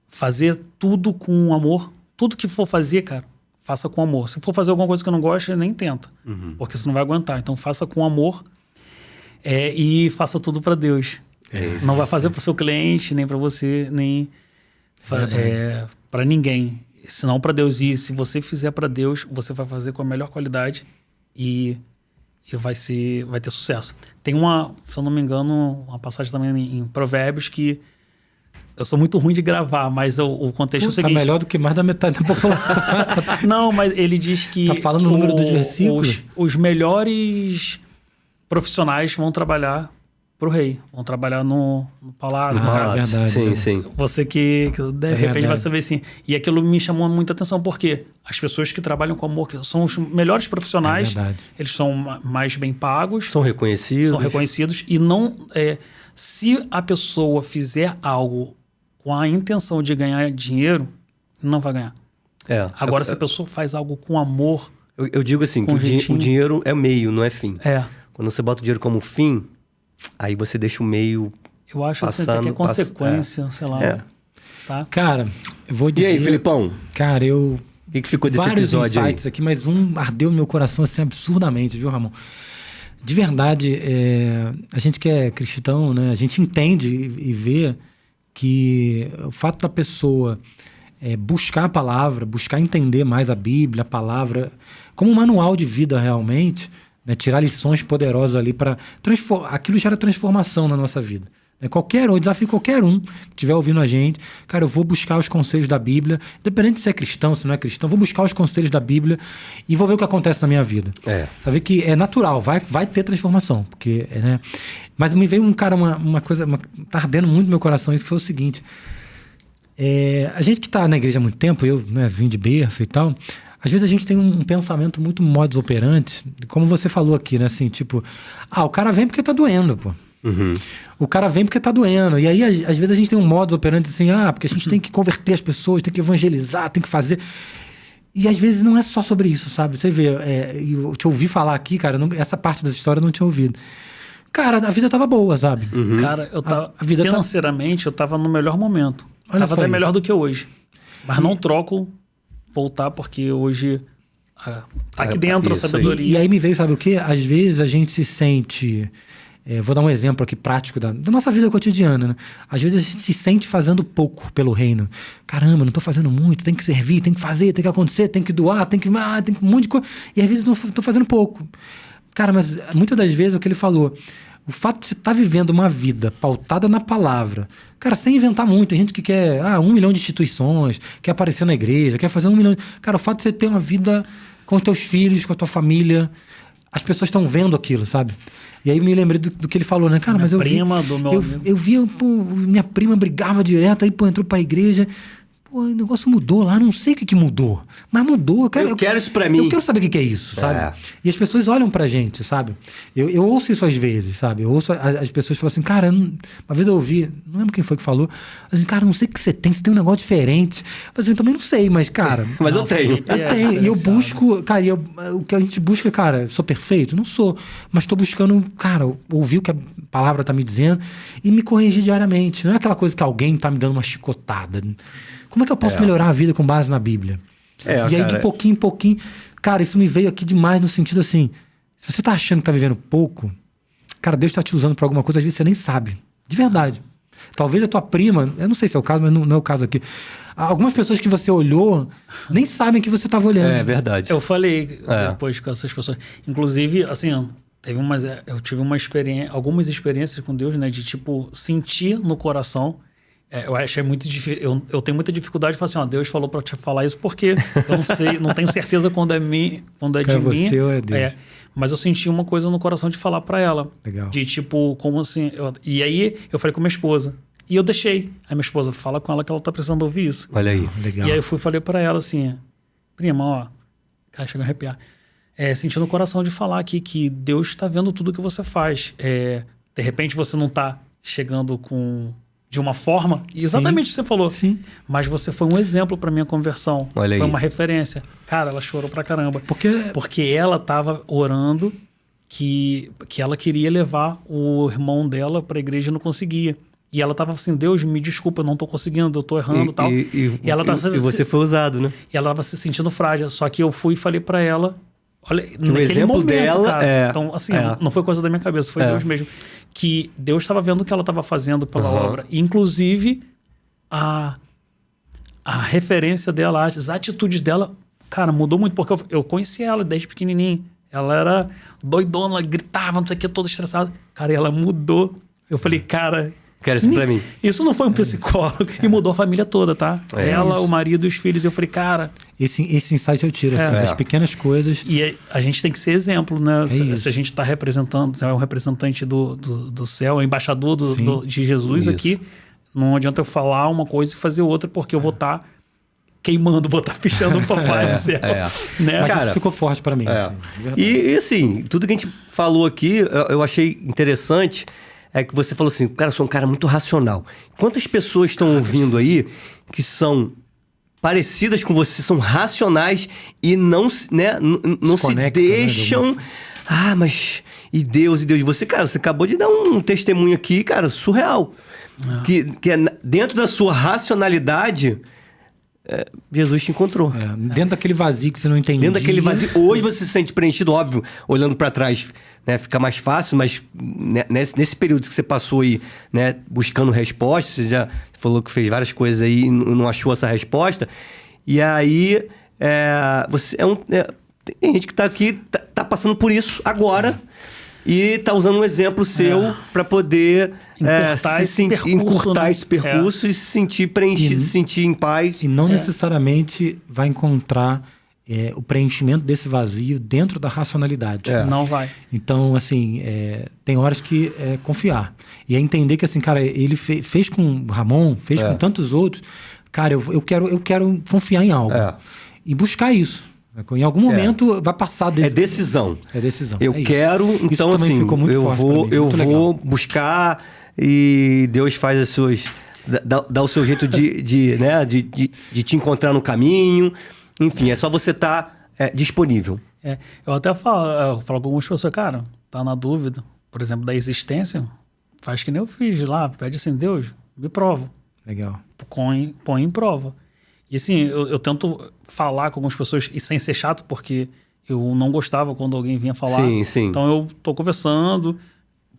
fazer tudo com amor, tudo que for fazer, cara, faça com amor. Se for fazer alguma coisa que eu não gosto, nem tenta, porque você não vai aguentar. Então, faça com amor e faça tudo para Deus. Não vai fazer para o seu cliente, nem para você, nem para ninguém, senão para Deus. E se você fizer para Deus, você vai fazer com a melhor qualidade e vai ter sucesso. Tem se eu não me engano, uma passagem também em Provérbios que eu sou muito ruim de gravar, mas o contexto é o seguinte... Tá melhor do que mais da metade da população. Não, mas ele diz que... Tá falando o número dos versículos? Os melhores profissionais vão trabalhar pro rei, vão trabalhar no palácio. Verdade. Sim. Você que de repente vai saber assim. E aquilo me chamou muita atenção, porque as pessoas que trabalham com amor, que são os melhores profissionais, eles são mais bem pagos. São reconhecidos. E não... se a pessoa fizer algo com a intenção de ganhar dinheiro, não vai ganhar. Agora, se a pessoa faz algo com amor... Eu digo assim, que o dinheiro é meio, não é fim. Quando você bota o dinheiro como fim... Aí você deixa o meio. Eu acho passando, assim, que é consequência, sei lá. Tá? Cara, eu vou dizer. E aí, Felipão? Cara, o que ficou desse episódio aí? Vários insights aqui, mas um ardeu no meu coração assim absurdamente, viu, Ramon? De verdade, a gente que é cristão, né? A gente entende e vê que o fato da pessoa buscar a palavra, buscar entender mais a Bíblia, a palavra, como um manual de vida realmente. Né, tirar lições poderosas ali para aquilo gera transformação na nossa vida. Né, eu desafio qualquer um que estiver ouvindo a gente, cara, eu vou buscar os conselhos da Bíblia, independente se é cristão, se não é cristão, vou buscar os conselhos da Bíblia e vou ver o que acontece na minha vida. Sabe que é natural, vai ter transformação, porque, né? Mas me veio uma coisa, tá ardendo muito no meu coração, isso que foi o seguinte, a gente que está na igreja há muito tempo, eu vim de berço e tal. Às vezes a gente tem um pensamento muito modus operandi, como você falou aqui, né? Assim, tipo, o cara vem porque tá doendo, pô. O cara vem porque tá doendo. E aí, às vezes a gente tem um modus operandi assim, porque a gente tem que converter as pessoas, tem que evangelizar, tem que fazer... E às vezes não é só sobre isso, sabe? Você vê, eu te ouvi falar aqui, cara, essa parte da história eu não tinha ouvido. Cara, a vida tava boa, sabe? Cara, financeiramente, eu tava no melhor momento. Tava até melhor do que hoje. Mas não troco... voltar, porque hoje tá aqui dentro a sabedoria. E aí me veio, sabe o quê? Às vezes a gente se sente... vou dar um exemplo aqui prático da nossa vida cotidiana, né? Às vezes a gente se sente fazendo pouco pelo reino. Caramba, não tô fazendo muito, tem que servir, tem que fazer, tem que acontecer, tem que doar, tem que um monte de coisa. E às vezes eu tô fazendo pouco. Cara, mas muitas das vezes é o que ele falou... O fato de você estar vivendo uma vida pautada na palavra, cara, sem inventar muito, tem gente que quer 1 milhão de instituições, quer aparecer na igreja, quer fazer 1 milhão... Cara, o fato de você ter uma vida com os teus filhos, com a tua família, as pessoas estão vendo aquilo, sabe? E aí me lembrei do que ele falou, né? Cara, Minha mas eu prima vi... do meu amigo. Eu via, pô, minha prima brigava direto, aí, pô, entrou pra igreja... Pô, o negócio mudou lá, não sei o que mudou. Mas mudou. Eu quero isso pra mim. Eu quero saber o que é isso, sabe? E as pessoas olham pra gente, sabe? Eu ouço isso às vezes, sabe? Eu ouço as pessoas falam assim, cara, uma vez eu ouvi, não lembro quem foi que falou, assim, cara, não sei o que você tem um negócio diferente. Eu falei assim, eu também não sei, mas, cara... Mas eu tenho. Eu tenho. E eu busco, cara, o que a gente busca, cara, sou perfeito? Não sou. Mas tô buscando, cara, ouvir o que a palavra tá me dizendo e me corrigir diariamente. Não é aquela coisa que alguém tá me dando uma chicotada. Como é que eu posso melhorar a vida com base na Bíblia? E aí, cara, de pouquinho em pouquinho... Cara, isso me veio aqui demais no sentido assim... Se você tá achando que tá vivendo pouco... Cara, Deus tá te usando pra alguma coisa, às vezes você nem sabe. De verdade. Talvez a tua prima... Eu não sei se é o caso, mas não é o caso aqui. Algumas pessoas que você olhou... Nem sabem que você tava olhando. É verdade. Eu falei depois com essas pessoas. Inclusive, assim, ó, eu tive algumas experiências com Deus, né? De, tipo, sentir no coração... eu achei muito difícil. Eu tenho muita dificuldade de falar assim, ó, Deus falou pra te falar isso porque eu não sei, não tenho certeza quando é de mim. Você ou é Deus? Mas eu senti uma coisa no coração de falar pra ela. Legal. De tipo, como assim? E aí eu falei com minha esposa. E eu deixei. Aí minha esposa, fala com ela que ela tá precisando ouvir isso. Olha aí. Legal. E aí eu falei pra ela assim, prima, ó, cara, chega a arrepiar. Senti no coração de falar aqui que Deus tá vendo tudo que você faz. De repente você não tá chegando de uma forma, exatamente o que você falou. Sim. Mas você foi um exemplo para minha conversão. Olha aí. Foi uma referência. Cara, ela chorou pra caramba. Porque ela tava orando que ela queria levar o irmão dela pra igreja e não conseguia. E ela tava assim, Deus, me desculpa, eu não tô conseguindo, eu tô errando e tal. E você foi usado, né? E ela tava se sentindo frágil. Só que eu fui e falei pra ela... Olha, o exemplo momento, dela cara, então, assim, não foi coisa da minha cabeça, foi Deus mesmo. Que Deus estava vendo o que ela estava fazendo pela obra. Inclusive, a referência dela, as atitudes dela, cara, mudou muito. Porque eu conheci ela desde pequenininho. Ela era doidona, ela gritava, não sei o que, toda estressada. Cara, e ela mudou. Eu falei, cara... Quero isso pra mim. Isso não foi um psicólogo. E mudou a família toda, tá? Ela, o marido e os filhos. E eu falei, cara... Esse insight eu tiro, assim, das pequenas coisas. E a gente tem que ser exemplo, né? Se a gente está representando, é um representante do céu, é embaixador de Jesus aqui, não adianta eu falar uma coisa e fazer outra, porque eu vou estar queimando, vou estar pichando o papai do céu. Né? Mas Cara, isso ficou forte para mim. Assim, e assim, tudo que a gente falou aqui, eu achei interessante... É que você falou assim, cara, eu sou um cara muito racional. Quantas pessoas estão ouvindo aí que são parecidas com você, são racionais e não se deixam... Né, mas... E Deus. Você, cara, você acabou de dar um testemunho aqui, cara, surreal. Que é dentro da sua racionalidade... Jesus te encontrou. Dentro daquele vazio que você não entendia. Dentro daquele vazio. Hoje você se sente preenchido, óbvio, olhando pra trás, né, fica mais fácil, mas nesse período que você passou aí, né, buscando respostas, você já falou que fez várias coisas aí e não achou essa resposta. E aí, você tem gente que tá aqui, tá passando por isso agora e tá usando um exemplo seu pra poder encurtar esse percurso e se sentir preenchido, se sentir em paz. E não necessariamente vai encontrar o preenchimento desse vazio dentro da racionalidade. Não vai. Então, assim, tem horas que é confiar. E é entender que, assim, cara, ele fez com o Ramon, fez com tantos outros. Cara, eu quero confiar em algo. E buscar isso. Em algum momento vai passar desse... É decisão. É decisão. Eu quero, isso. Então Isso assim, ficou muito eu vou buscar e Deus faz as suas... Dá o seu jeito de te encontrar no caminho. Enfim, é só você estar disponível. Eu até falo com algumas pessoas, cara, tá na dúvida, por exemplo, da existência, faz que nem eu fiz lá, pede assim, Deus, me prova. Legal. Põe em prova. E assim, eu tento falar com algumas pessoas, e sem ser chato, porque eu não gostava quando alguém vinha falar. Sim. Então eu tô conversando.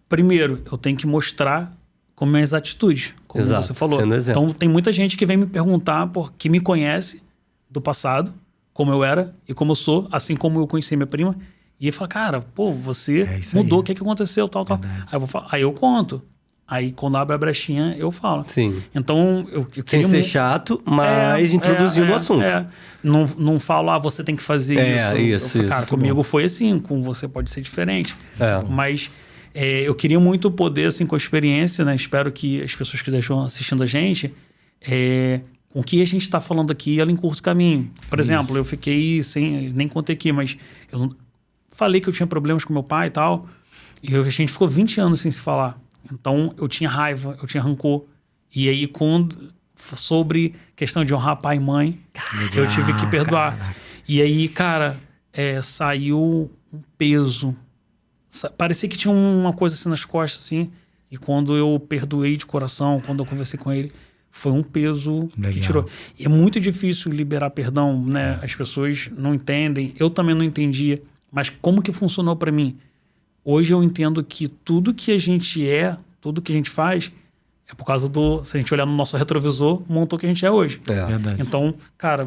Primeiro, eu tenho que mostrar com minhas atitudes, como Exato, você falou. sendo exemplo. Então tem muita gente que vem me perguntar, que me conhece do passado, como eu era e como eu sou, assim como eu conheci minha prima. E fala, cara, pô, você mudou, o que aconteceu, tal. Aí eu conto. Aí, quando abre a brechinha, eu falo. Sim. Então, eu Sem queria ser chato, mas introduzindo o assunto. Não falo, você tem que fazer isso. Isso. Cara, comigo foi assim, com você pode ser diferente. É. Mas eu queria muito poder, assim, com a experiência, né? Espero que as pessoas que estão assistindo a gente, com o que a gente está falando aqui, ela encurta o caminho. Por exemplo, eu fiquei nem contei aqui, mas eu falei que eu tinha problemas com meu pai e tal, e a gente ficou 20 anos sem se falar. Então, eu tinha raiva, eu tinha rancor. E aí, sobre questão de honrar pai e mãe, eu tive que perdoar. Cara. E aí, cara, saiu um peso. Parecia que tinha uma coisa assim nas costas, assim. E quando eu perdoei de coração, quando eu conversei com ele, foi um peso que tirou. E é muito difícil liberar perdão, né? As pessoas não entendem. Eu também não entendia. Mas como que funcionou para mim? Hoje eu entendo que tudo que a gente tudo que a gente faz, é por causa se a gente olhar no nosso retrovisor, montou o que a gente é hoje. Verdade. Então, cara,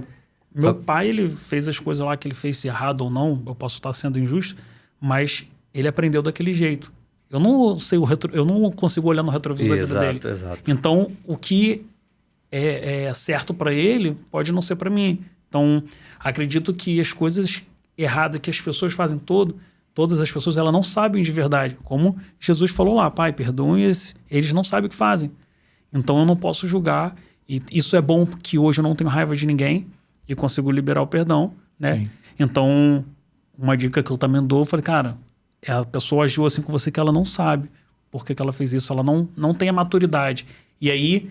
meu pai, ele fez as coisas lá que ele fez, se errado ou não, eu posso estar sendo injusto, mas ele aprendeu daquele jeito. Eu não sei eu não consigo olhar no retrovisor da vida dele. Exato. Então, o que é certo para ele, pode não ser para mim. Então, acredito que as coisas erradas que as pessoas fazem todas as pessoas, elas não sabem de verdade. Como Jesus falou lá, pai, perdoem-os, eles não sabem o que fazem. Então eu não posso julgar. E isso é bom que hoje eu não tenho raiva de ninguém e consigo liberar o perdão, né? Sim. Então, uma dica que eu também dou, eu falei, cara, a pessoa agiu assim com você que ela não sabe por que ela fez isso, ela não tem a maturidade. E aí,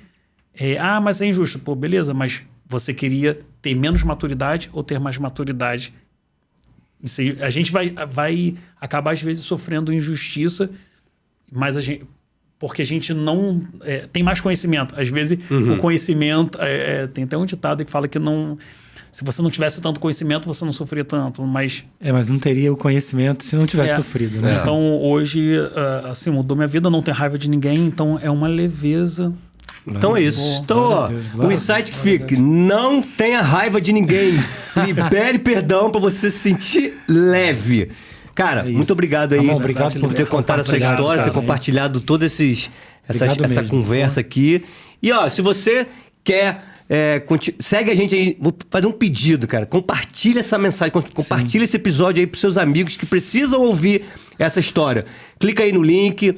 mas é injusto. Pô, beleza, mas você queria ter menos maturidade ou ter mais maturidade? A gente vai acabar, às vezes, sofrendo injustiça, mas porque a gente não tem mais conhecimento. Às vezes, o conhecimento... tem até um ditado que fala que se você não tivesse tanto conhecimento, você não sofria tanto, mas... mas não teria o conhecimento se não tivesse sofrido, né? Então, hoje, assim, mudou minha vida, não tenho raiva de ninguém, então é uma leveza... Então é isso. Então, o insight que fica: não tenha raiva de ninguém. Libere perdão pra você se sentir leve. Cara, muito obrigado aí obrigado por ter contado essa história, ter compartilhado toda essa conversa aqui. E se você quer... segue a gente aí, vou fazer um pedido, cara. Compartilha essa mensagem, compartilha esse episódio aí pros seus amigos que precisam ouvir essa história. Clica aí no link,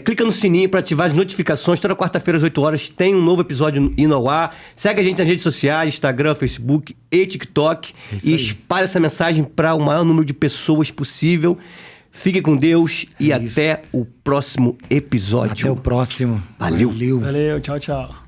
clica no sininho para ativar as notificações. Toda quarta-feira às 8 horas tem um novo episódio indo ao ar. Segue a gente nas redes sociais, Instagram, Facebook e TikTok. E espalha essa mensagem para o maior número de pessoas possível. Fique com Deus e até o próximo episódio. Até o próximo. Valeu. Valeu, tchau, tchau.